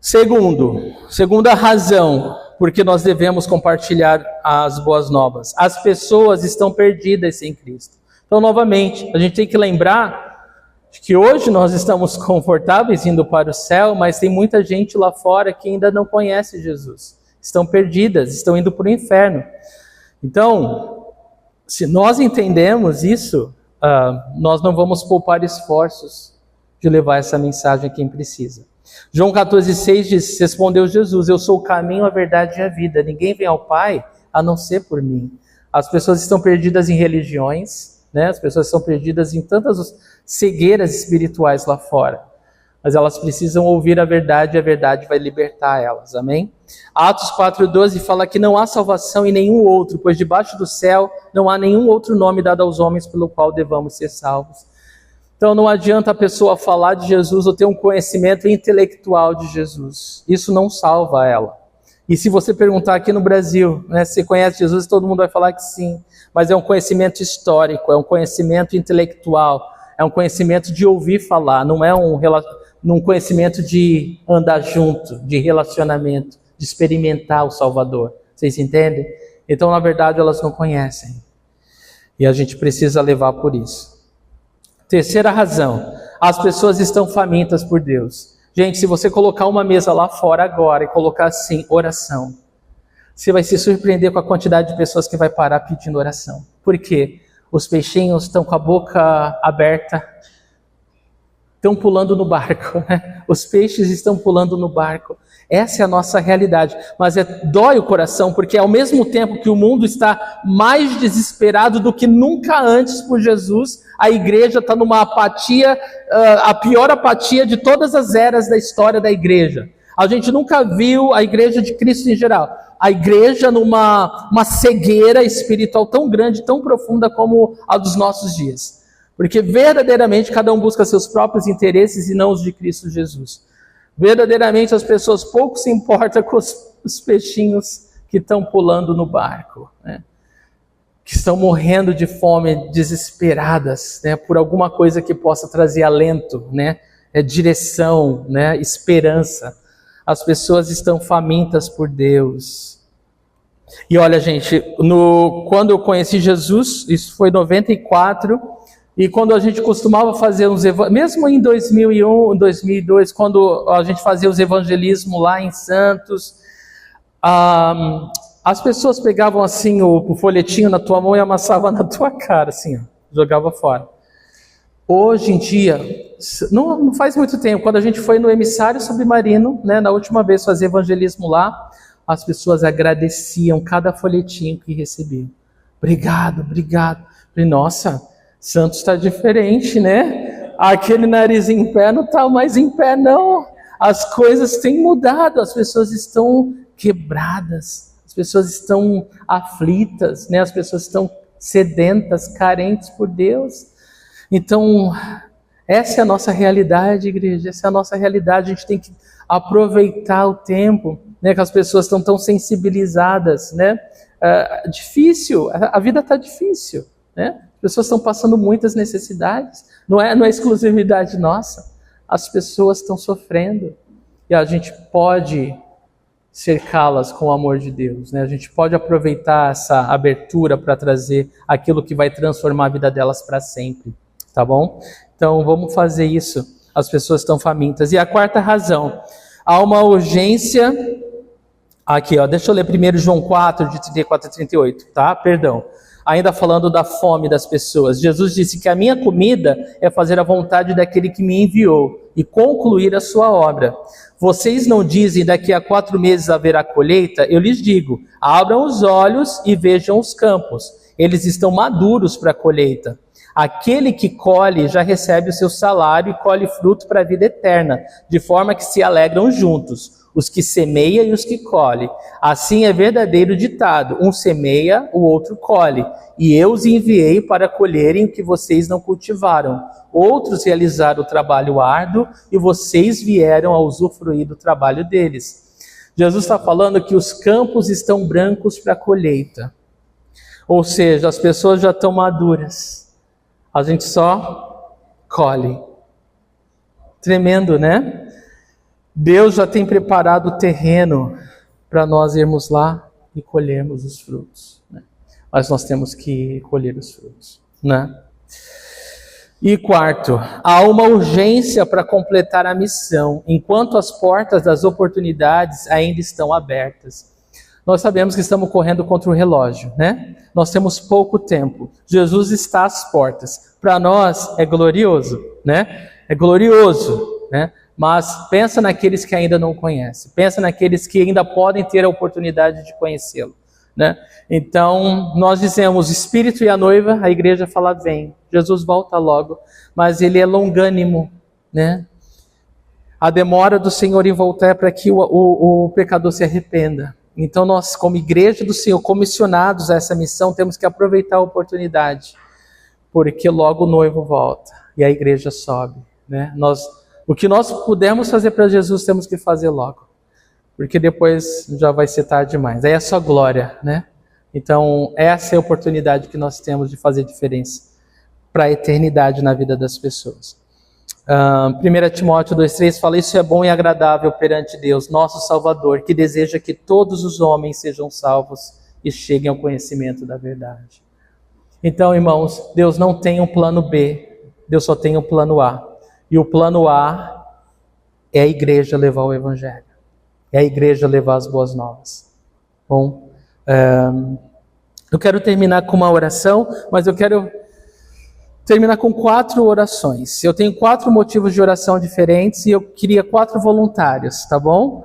Segunda razão, porque nós devemos compartilhar as boas novas. As pessoas estão perdidas sem Cristo. Então, novamente, a gente tem que lembrar que hoje nós estamos confortáveis indo para o céu, mas tem muita gente lá fora que ainda não conhece Jesus. Estão perdidas, estão indo para o inferno. Então, se nós entendemos isso, nós não vamos poupar esforços de levar essa mensagem a quem precisa. João 14,6 diz, respondeu Jesus, eu sou o caminho, a verdade e a vida. Ninguém vem ao Pai a não ser por mim. As pessoas estão perdidas em religiões, né? As pessoas estão perdidas em tantas cegueiras espirituais lá fora. Mas elas precisam ouvir a verdade vai libertar elas, amém? Atos 4,12 fala que não há salvação em nenhum outro, pois debaixo do céu não há nenhum outro nome dado aos homens pelo qual devamos ser salvos. Então não adianta a pessoa falar de Jesus ou ter um conhecimento intelectual de Jesus. Isso não salva ela. E se você perguntar aqui no Brasil, né, se você conhece Jesus, todo mundo vai falar que sim. Mas é um conhecimento histórico, é um conhecimento intelectual, é um conhecimento de ouvir falar, não é um conhecimento de andar junto, de relacionamento, de experimentar o Salvador. Vocês entendem? Então, na verdade, elas não conhecem. E a gente precisa levar por isso. Terceira razão, as pessoas estão famintas por Deus. Gente, se você colocar uma mesa lá fora agora e colocar assim, oração, você vai se surpreender com a quantidade de pessoas que vai parar pedindo oração. Por quê? Os peixinhos estão com a boca aberta, estão pulando no barco, né? Os peixes estão pulando no barco. Essa é a nossa realidade, mas dói o coração, porque ao mesmo tempo que o mundo está mais desesperado do que nunca antes por Jesus, a igreja está numa apatia, a pior apatia de todas as eras da história da igreja. A gente nunca viu a igreja de Cristo em geral, a igreja numa cegueira espiritual tão grande, tão profunda como a dos nossos dias. Porque verdadeiramente cada um busca seus próprios interesses e não os de Cristo Jesus. Verdadeiramente as pessoas pouco se importam com os peixinhos que estão pulando no barco, né? Que estão morrendo de fome, desesperadas, né? Por alguma coisa que possa trazer alento, né? Direção, né? Esperança. As pessoas estão famintas por Deus. E olha, gente, quando eu conheci Jesus, isso foi em 94, e quando a gente costumava fazer mesmo em 2001, 2002, quando a gente fazia os evangelismos lá em Santos, as pessoas pegavam assim o folhetinho na tua mão e amassavam na tua cara, assim, ó, jogava fora. Hoje em dia, não faz muito tempo, quando a gente foi no emissário submarino, né, na última vez fazer evangelismo lá, as pessoas agradeciam cada folhetinho que recebiam. Obrigado, obrigado. Falei, nossa, Santos está diferente, né? Aquele nariz em pé não está mais em pé, não. As coisas têm mudado, as pessoas estão quebradas, as pessoas estão aflitas, né? As pessoas estão sedentas, carentes por Deus. Então, essa é a nossa realidade, igreja, essa é a nossa realidade. A gente tem que aproveitar o tempo, né? Que as pessoas estão tão sensibilizadas, né? Difícil, a vida está difícil, né? As pessoas estão passando muitas necessidades, não é exclusividade nossa, as pessoas estão sofrendo, e a gente pode cercá-las com o amor de Deus, né? A gente pode aproveitar essa abertura para trazer aquilo que vai transformar a vida delas para sempre, tá bom? Então vamos fazer isso, as pessoas estão famintas. E a quarta razão, há uma urgência, aqui ó, deixa eu ler primeiro João 4, de 34 a 38, tá? Perdão. Ainda falando da fome das pessoas, Jesus disse que a minha comida é fazer a vontade daquele que me enviou e concluir a sua obra. Vocês não dizem daqui a 4 meses haverá colheita? Eu lhes digo, abram os olhos e vejam os campos. Eles estão maduros para a colheita. Aquele que colhe já recebe o seu salário e colhe fruto para a vida eterna, de forma que se alegram juntos, os que semeiam e os que colhem. Assim é verdadeiro ditado, um semeia, o outro colhe. E eu os enviei para colherem o que vocês não cultivaram. Outros realizaram o trabalho árduo e vocês vieram a usufruir do trabalho deles. Jesus está falando que os campos estão brancos para a colheita. Ou seja, as pessoas já estão maduras. A gente só colhe. Tremendo, né? Deus já tem preparado o terreno para nós irmos lá e colhermos os frutos, né? Mas nós temos que colher os frutos, né? E quarto, há uma urgência para completar a missão, enquanto as portas das oportunidades ainda estão abertas. Nós sabemos que estamos correndo contra o relógio, né? Nós temos pouco tempo. Jesus está às portas. Para nós é glorioso, né? É glorioso, né? Mas pensa naqueles que ainda não conhecem. Pensa naqueles que ainda podem ter a oportunidade de conhecê-lo, né? Então, nós dizemos, Espírito e a noiva, a igreja fala, vem. Jesus volta logo, mas ele é longânimo, né? A demora do Senhor em voltar é para que o pecador se arrependa. Então, nós, como igreja do Senhor, comissionados a essa missão, temos que aproveitar a oportunidade, porque logo o noivo volta e a igreja sobe, né? O que nós pudermos fazer para Jesus, temos que fazer logo. porque depois já vai ser tarde demais. Aí é só glória, né? Então, essa é a oportunidade que nós temos de fazer diferença para a eternidade na vida das pessoas. 1 Timóteo 2,3 fala: isso é bom e agradável perante Deus, nosso Salvador, que deseja que todos os homens sejam salvos e cheguem ao conhecimento da verdade. Então, irmãos, Deus não tem um plano B, Deus só tem um plano A. E o plano A é a igreja levar o evangelho, é a igreja levar as boas novas. Bom, eu quero terminar com uma oração, mas eu quero terminar com 4 orações. Eu tenho 4 motivos de oração diferentes e eu queria 4 voluntários, tá bom?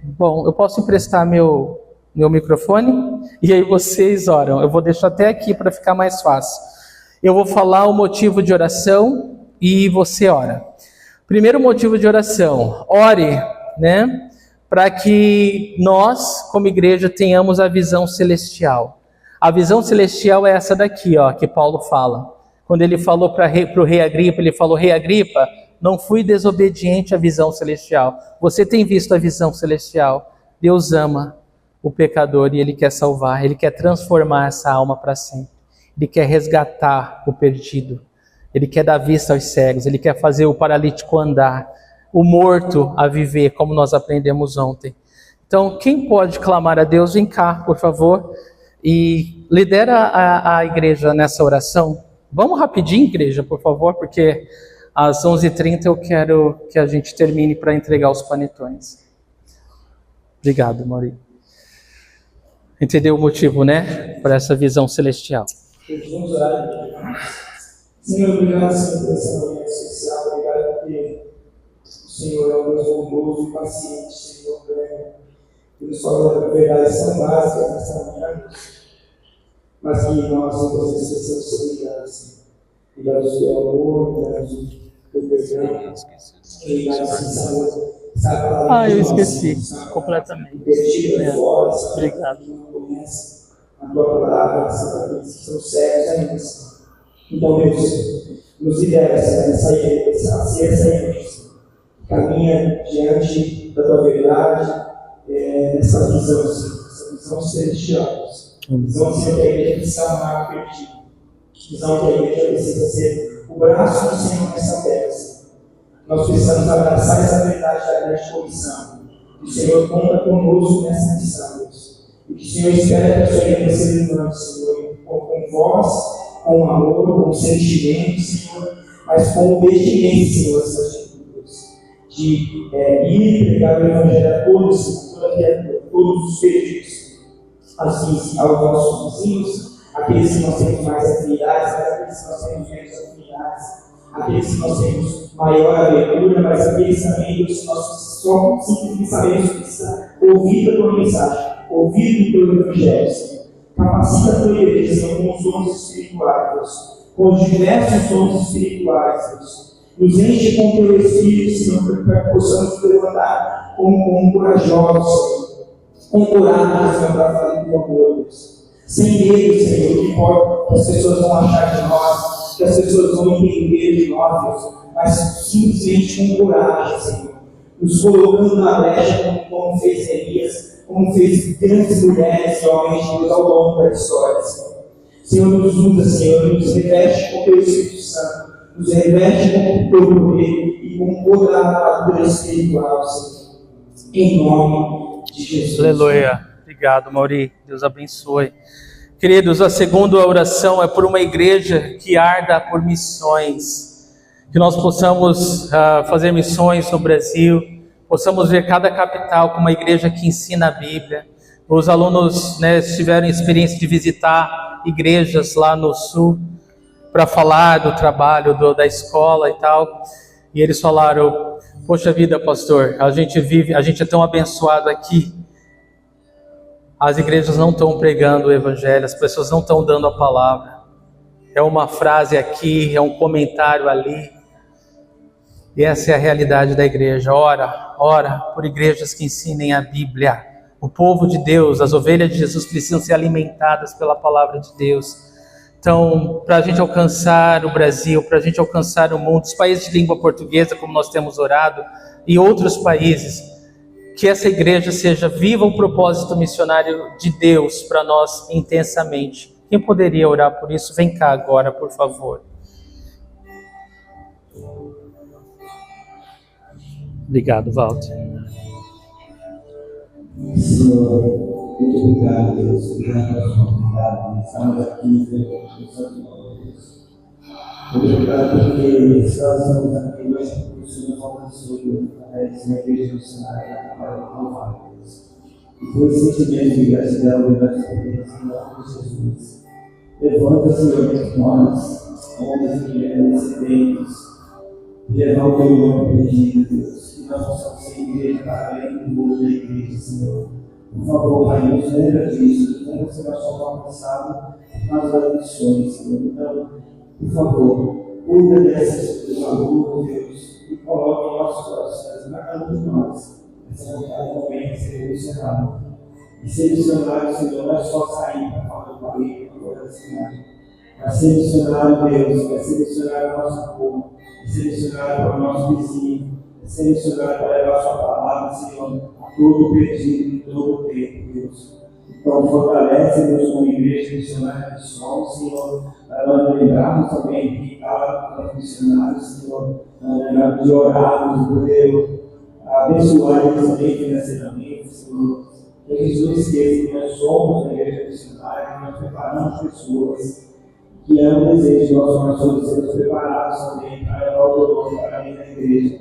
Bom, eu posso emprestar meu microfone e aí vocês oram. Eu vou deixar até aqui para ficar mais fácil. Eu vou falar o motivo de oração e você ora. Primeiro motivo de oração: ore, né? Para que nós, como igreja, tenhamos a visão celestial. A visão celestial é essa daqui, ó, que Paulo fala. Quando ele falou para o rei Agripa, ele falou: rei Agripa, não fui desobediente à visão celestial. Você tem visto a visão celestial. Deus ama o pecador e Ele quer salvar, Ele quer transformar essa alma para sempre. Ele quer resgatar o perdido. Ele quer dar vista aos cegos. Ele quer fazer o paralítico andar, o morto a viver, como nós aprendemos ontem. Então, quem pode clamar a Deus, vem cá, por favor, e lidera a igreja nessa oração. Vamos rapidinho, igreja, por favor, porque às 11h30 eu quero que a gente termine para entregar os panetones. Obrigado, Mauri. Entendeu o motivo, né? Para essa visão celestial. Vamos orar. Senhor, obrigado, Senhor, por essa manhã especial. Obrigado porque o Senhor é um Deus bondoso e paciente, Senhor. Que nos falou da verdade tão básica nessa manhã, mas que nós não podemos esquecer do seu obrigado, Senhor. Obrigado do seu amor, obrigado do teu perdão. Obrigado, Senhor. Eu esqueci completamente. Obrigado. A tua palavra, Senhor, que são cegos ainda. Então, Deus, nos lidera, Senhor, a ser essa igreja, caminha diante da tua verdade, nessa visão, Senhor, essa visão celestial. Visão, Senhor, que a igreja precisa amar o perdido. Visão que a igreja precisa ser o braço do Senhor nessa terra, Senhor. Nós precisamos abraçar essa verdade da grande comissão. O Senhor conta conosco nessa missão, Deus. E que o Senhor espera que a sua igreja se levante, Senhor, com voz, com amor, com sentimento, Senhor, mas com obediência, Senhor, essas atitudes. De ir pregar o Evangelho a todos, Senhor, toda criatura, todos os perdidos. Assim, aos nossos vizinhos, aqueles que nós temos mais afinidades, aqueles que nós temos menos afinidades, aqueles que nós temos maior abertura, mas aqueles também que nós só simplesmente sabemos precisar ouvir a tua mensagem, ouvir o teu Evangelho, Senhor. Capacita a tua igreja, Senhor, com os dons espirituais, Deus, com os diversos dons espirituais, Deus. Nos enche com o teu Espírito, Senhor, para que possamos nos levantar como corajosos, Senhor. Com coragem, Senhor, para fazer o teu amor, Deus. Sem medo, Senhor, que pode, que as pessoas vão achar de nós, que as pessoas vão entender de nós, Deus, mas simplesmente com coragem, Senhor. Nos colocando na brecha, como fez Elias, como fez grandes mulheres e homens de Deus ao longo da história, Senhor. Senhor, nos usa, Senhor, nos reveste com o teu Espírito Santo, nos reveste com o teu poder e com toda a armadura espiritual, Senhor. Em nome de Jesus. Aleluia. Obrigado, Mauri. Deus abençoe. Queridos, a segunda oração é por uma igreja que arda por missões. Que nós possamos fazer missões no Brasil, possamos ver cada capital como uma igreja que ensina a Bíblia. Os alunos, tiveram experiência de visitar igrejas lá no sul para falar do trabalho da escola e tal. E eles falaram: poxa vida, pastor, a gente é tão abençoado aqui. As igrejas não estão pregando o evangelho, as pessoas não estão dando a palavra. É uma frase aqui, é um comentário ali. E essa é a realidade da igreja. Ora por igrejas que ensinem a Bíblia. O povo de Deus, as ovelhas de Jesus precisam ser alimentadas pela palavra de Deus. Então, para a gente alcançar o Brasil, para a gente alcançar o mundo, os países de língua portuguesa, como nós temos orado, e outros países, que essa igreja seja viva o propósito missionário de Deus para nós intensamente. Quem poderia orar por isso? Vem cá agora, por favor. Obrigado, Walter. Senhor, muito obrigado, Deus. Obrigado pela sua bondade. Estamos aqui, Deus, no Santo Nome, Deus. Muito obrigado porque nós estamos aqui hoje porque o Senhor alcançou, Deus, através de uma igreja missionária na Câmara do Calvário, Deus. E foi esse sentimento de gratidão e gratidão, Senhor, por Jesus. Levanta, Senhor, entre nós, homens e mulheres sedentes, levar o teu nome perdido, Deus. Que nós possamos ser igreja para além do mundo da igreja, Senhor. Por favor, Pai, nos lembra disso. Que você vai ser alcançado nas das missões, Senhor. Então, por favor, cuida desses alunos, Deus, e coloque em nossos corações, na cada um de nós, essa vontade também de ser missionário. E ser missionário, Senhor, não é só sair para falar do país, para fora da cidade. Mas ser missionário, Deus, é ser missionário para a nossa rua, é ser missionário para o nosso vizinho, é ser missionário para levar a sua palavra, Senhor, a todo perdido, em todo o tempo, Deus. Então, fortalece-nos como igreja missionária de som, Senhor, para nós lembrarmos também de cada para os missionários, Senhor, lembrarmos de orarmos, poder abençoar eles também financeiramente, Senhor. Que eles não esqueçam que nós somos a igreja missionária, que nós preparamos pessoas, que é um desejo de nosso coração de sermos preparados também para levar o teu nome para além da igreja.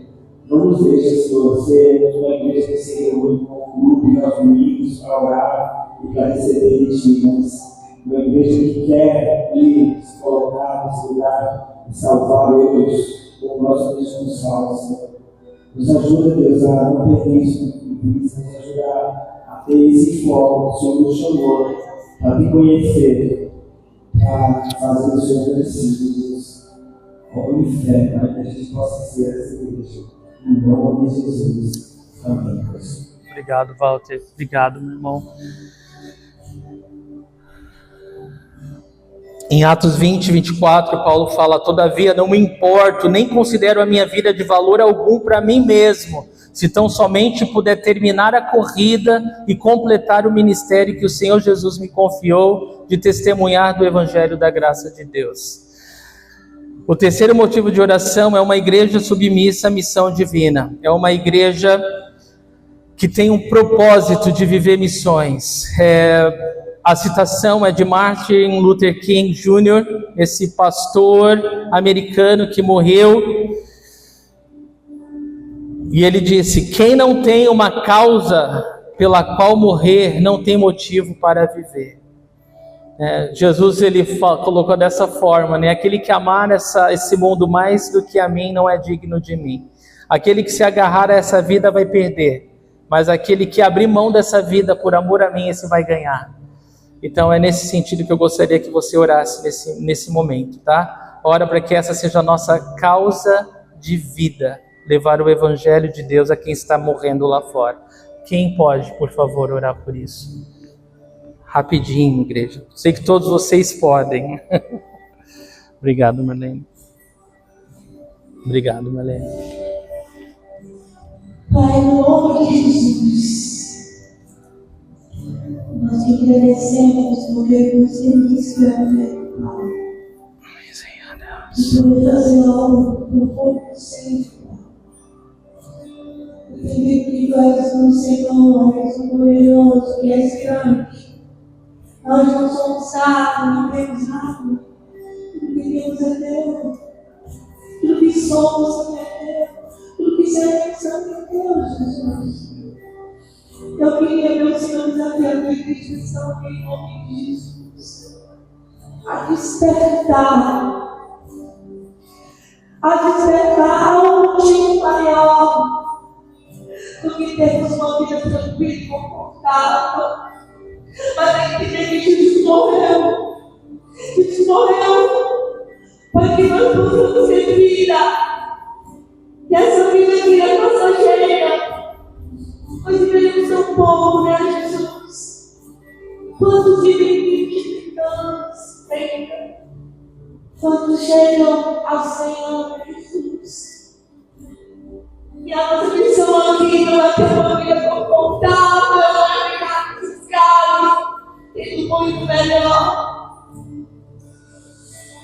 Não nos deixe, Senhor, ser uma igreja que se reúne com um grupo de nossos amigos para orar e para receber de ti, mas uma igreja que quer ir se colocar nesse lugar e salvar outros como nós somos salvos, Senhor. Nos ajuda, Deus, a não perder isso, nos ajuda a ter esse foco que o Senhor nos chamou para te conhecer, para fazer o Senhor conhecido, Deus. Com fé, para que a gente possa ser essa igreja. Em nome de Jesus. Amém. Obrigado, Walter. Obrigado, meu irmão. Em Atos 20, 24, Paulo fala: todavia não me importo, nem considero a minha vida de valor algum para mim mesmo, se tão somente puder terminar a corrida e completar o ministério que o Senhor Jesus me confiou de testemunhar do Evangelho da graça de Deus. O terceiro motivo de oração é uma igreja submissa à missão divina. É uma igreja que tem um propósito de viver missões. A citação é de Martin Luther King Jr., esse pastor americano que morreu. E ele disse: quem não tem uma causa pela qual morrer, não tem motivo para viver. Jesus ele colocou dessa forma, né? Aquele que amar esse mundo mais do que a mim não é digno de mim. Aquele que se agarrar a essa vida vai perder, mas aquele que abrir mão dessa vida por amor a mim, esse vai ganhar. Então é nesse sentido que eu gostaria que você orasse nesse momento, tá? Ora para que essa seja a nossa causa de vida, levar o Evangelho de Deus a quem está morrendo lá fora. Quem pode, por favor, orar por isso? Rapidinho, igreja. Sei que todos vocês podem. Obrigado, Marlene. Obrigado, Marlene. Pai, no nome de Jesus, nós te agradecemos porque você nos ama, Pai. E por fazer algo no pouco sempre. Porque que nós somos Senhor, és poderoso, que és grande. Nós não somos sábios, não temos nada. Tudo que temos é Deus. Tudo que somos é Deus. Tudo que seremos é Deus, Jesus. Eu queria, meu Senhor, desafiar a minha instituição em nome de Jesus. A despertar algo muito maior do que termos uma vida tranquila e confortável. Mas tem que entender que Jesus morreu. Jesus morreu para que nós possamos ter vida. E essa vida aqui é passageira. Nós vivemos tão pouco, né, Jesus? Quantos vivem 20 anos, 30? Quantos chegam ao Senhor, Jesus? E a nossa missão aqui não é ter uma vida confortável. muito melhor.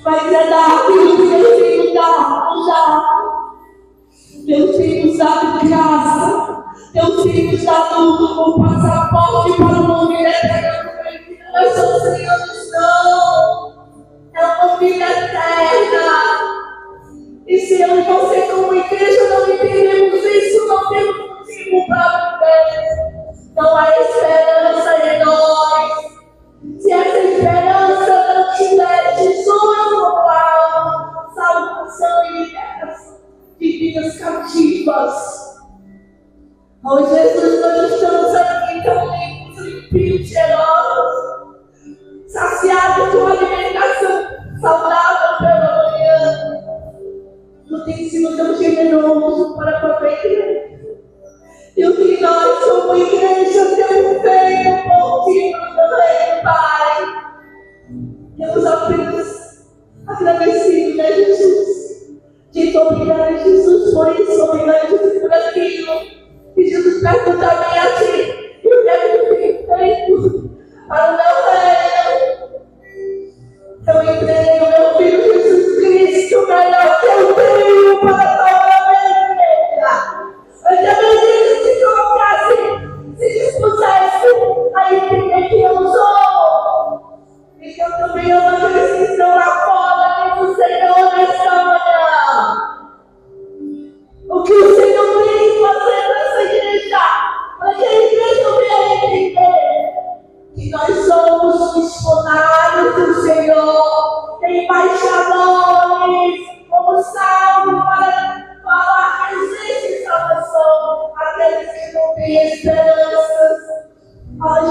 Mas é dar aquilo que Deus tem nos dado. Deus tem nos dado graça. Deus tem nos dado como passaporte para o mundo eterno. Nós somos crianças, não. É uma vida eterna. E se eu e você, como igreja, não entendemos isso, não temos motivo para viver. Não há esperança em nós. Se essa esperança não tiver Jesus no alma, salvação e libertação de vidas cativas. Oh Jesus, nós estamos aqui tão limpos, limpinhos, cheirosos, saciados com alimentação saudável pela manhã. Não tem sido tão generoso para a própria igreja. E o que nós, como igreja, temos feito por ti, também, Pai. Temos apenas agradecido, né, Jesus? Dito obrigado, Jesus, por isso, obrigado, Jesus, por aquilo. E Jesus pergunta também a ti: e o que é que tu tem feito para o meu reino? Eu entreguei o meu filho Jesus Cristo, o melhor que eu tenho para salvar a minha igreja. Eu também disse: se colocasse, se dispusesse a entender que eu sou. E que eu também amo aqueles que estão lá fora, que o Senhor nesta manhã. O que o Senhor tem que fazer nessa igreja, para que a igreja venha entender que nós somos missionários do Senhor, embaixadores, como salvo para falar que existe salvação, aqueles que não têm esperanças.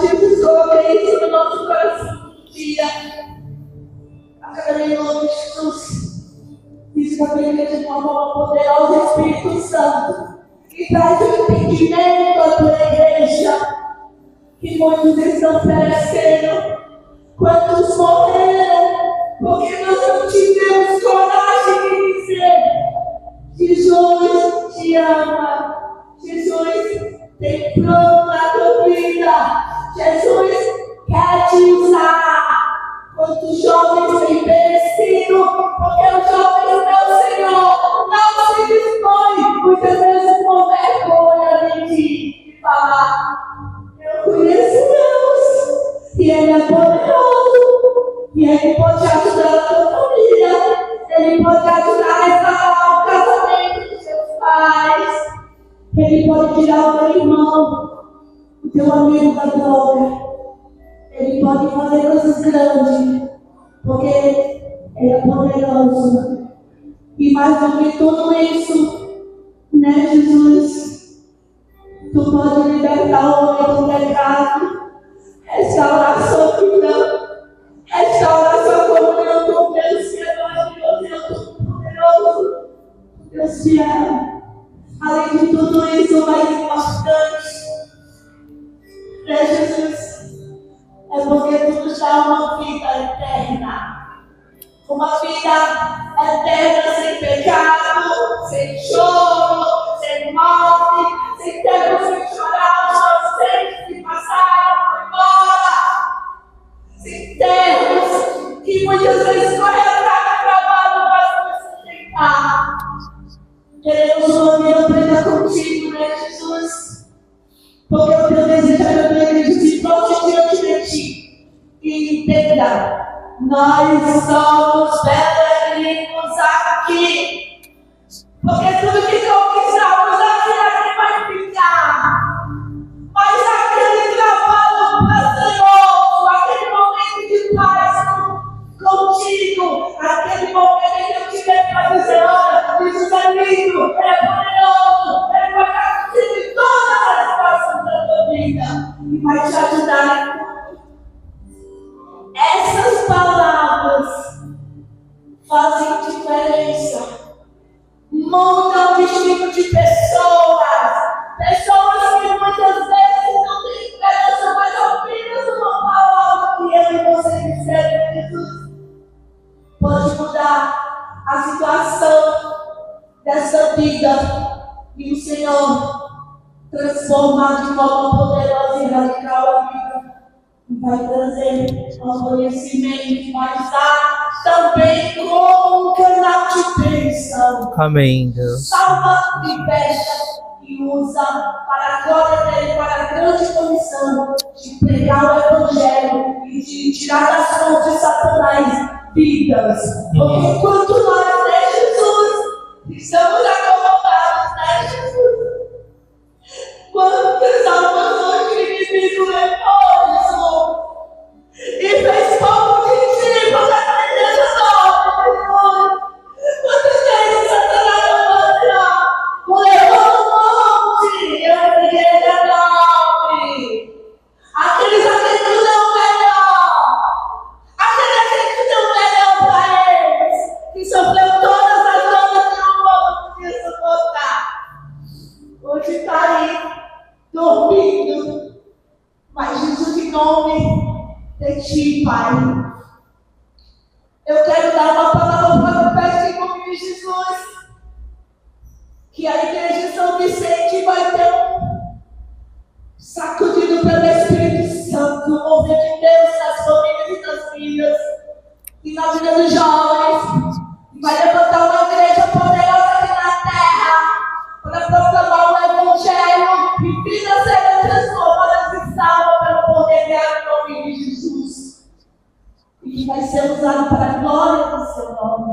Jesus, coloquei isso no nosso coração um dia. Em nome de Jesus. Isso também é de uma forma poderosa, Espírito Santo, que traz o entendimento à tua igreja, que muitos estão perecendo, quantos morreram, porque nós não tivemos coragem de dizer: Jesus te ama, Jesus tem plano na tua vida, Jesus quer te usar. Quantos jovens têm perecido, porque os jovens, meu Senhor, não se dispõem, muitas vezes por vergonha de ti, de falar: eu conheço Deus, e Ele é poderoso, e Ele pode ajudar a tua família, Ele pode ajudar a restaurar o casamento dos seus pais, Ele pode tirar o teu irmão, o teu amigo da droga. Ele pode fazer coisas grandes, porque Ele é poderoso. E mais do que tudo isso, né, Jesus? Tu pode libertar o homem do pecado, restaurar a sua vida, restaurar a sua comunhão com Deus, que é maravilhoso, Deus poderoso, Deus fiel. Além de tudo isso, o mais importante, né, Jesus? É porque tu nos dá uma vida eterna. Uma vida eterna sem pecado, sem choro, sem morte, sem tempo sem chorar os nossos que passaram embora. Sem termos que muitas vezes correm atrás do trabalho para nos sustentar. Queremos uma vida plena contigo, né, Jesus? Porque o teu desejo é que a gente se volte diante de ti e entenda: nós somos peregrinos aqui. Porque tudo que conquistamos aqui vai ficar. Mas aquele trabalho prazeroso, aquele momento de paz contigo, aquele momento em que eu tiver para dizer: olha, isso é lindo, é poderoso, ele vai dar contigo em todas as situações da tua vida e vai te ajudar em tudo. Essas palavras fazem diferença, mudam o destino de pessoas que muitas vezes não têm esperança, mas apenas uma palavra que eu e você disseram, Jesus, pode mudar a situação dessa vida e o Senhor transformar de forma poderosa e radical a vida vai trazer ao conhecimento, mas dá também como um canal de bênção. Amém, Deus. Salva, liberta e usa para a glória dele, para a grande comissão de pregar o Evangelho e de tirar das mãos de Satanás vidas. Porque enquanto nós, né, Jesus, estamos acomodados, né, Jesus? Quantas almas hoje o inimigo levou, Jesus? E fez pouco de discípulos da igreja nova, Jesus. Quantas vezes Satanás levou no monte, a igreja nova? Aqueles a quem tu deu melhor, aqueles a quem tu deu melhor para eles, que sofreu todas as dores que o mundo podia suportar. Hoje está aí, dormindo, mas Jesus, em nome de ti, Pai, eu quero dar uma palavra para o testemunho de Jesus, que a igreja de São Vicente vai ter sacudido pelo Espírito Santo, o mover de Deus nas famílias e nas vidas, e na vida dos jovens, e vai levantar uma igreja poderosa aqui na terra, para proclamar o Evangelho e vidas serão transformadas e salvas pelo poder dela em nome de Jesus. E que vai ser usado para a glória do seu nome.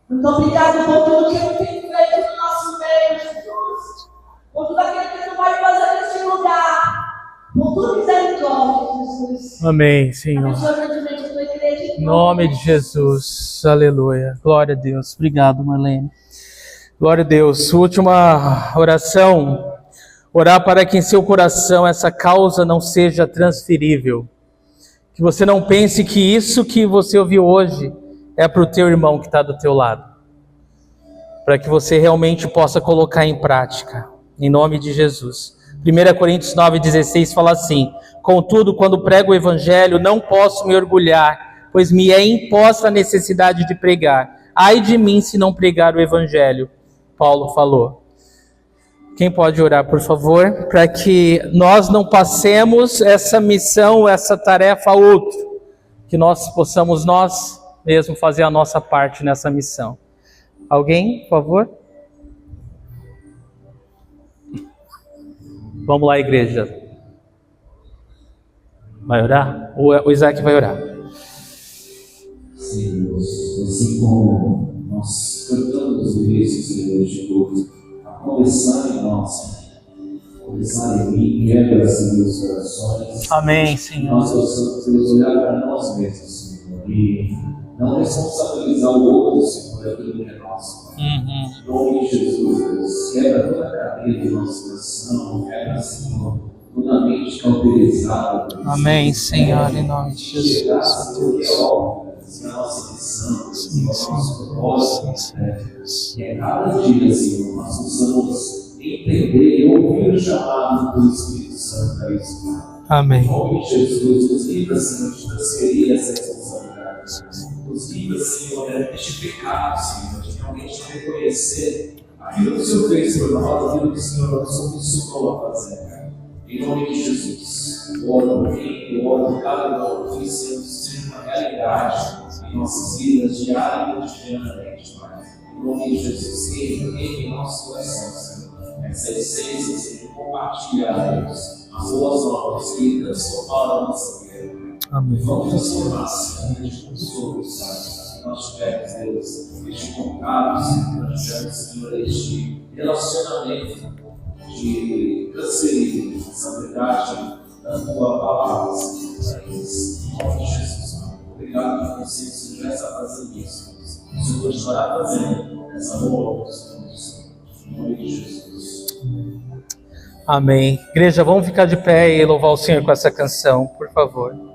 Muito obrigado por tudo que tu tem feito no nosso meio, Jesus. Por tudo aquilo que tu vai fazer neste lugar. Por tua misericórdia, Jesus. Amém, Senhor. Abençoa grandemente a tua igreja. Em nome de Jesus. Aleluia. Glória a Deus. Obrigado, Marlene. Glória a Deus. Última oração. Orar para que em seu coração essa causa não seja transferível. Que você não pense que isso que você ouviu hoje é para o teu irmão que está do teu lado. Para que você realmente possa colocar em prática. Em nome de Jesus. 1 Coríntios 9,16 fala assim: contudo, quando prego o Evangelho, não posso me orgulhar, pois me é imposta a necessidade de pregar. Ai de mim se não pregar o Evangelho. Paulo falou. Quem pode orar, por favor, para que nós não passemos essa missão, essa tarefa a outro, que nós possamos nós mesmo fazer a nossa parte nessa missão. Alguém, por favor? Vamos lá, igreja. Vai orar? O Isaac vai orar. Sim, Deus, assim como nós cantamos no início, Senhor, de tudo, a começar em nós, começar em mim, quebra, Senhor, os corações. Amém, Senhor. Nós possamos, Deus, olhar para nós mesmos, Senhor, e não responsabilizar o outro, Senhor, por aquilo que é nosso. Em nome de Jesus, Deus, quebra toda a cadeia do nosso coração, quebra, Senhor, toda a mente cauterizada. Amém, Senhor, em nome de Jesus. Chegar, Senhor, que é óbvio, a nossa missão, o nosso propósito, que é cada dia, Senhor, nós precisamos entender e ouvir o chamado do Espírito Santo para isso. Amém. Em nome de Jesus, nos livra, Senhor, de transferir essa responsabilidade. Nos livra, Senhor, deste pecado, Senhor, de realmente reconhecer aquilo que o Senhor fez por nós, aquilo que o Senhor nos começou a fazer. Em nome de Jesus, oro por mim, eu oro por cada irmão, que isso seja uma realidade em nossas vidas, diária e cotidianamente, Pai. Em nome de Jesus, queime em nosso coração, Senhor, essa essência, Senhor, compartilhar, Deus, as boas novas que transformaram a nossa vida. Amém. Vamos transformar, Senhor, de pessoas, Pai. Que nós tivermos, Deus, este contato, Senhor, que nós tivermos, Senhor, este relacionamento de transferir essa verdade da tua palavra, Senhor, para eles. Em nome de Jesus, Pai. Obrigado por você, Senhor, já está fazendo isso. O Senhor continuará fazendo essa boa obra, Senhor. Em nome de Jesus. Amém. Igreja, vamos ficar de pé e louvar o Senhor com essa canção, por favor.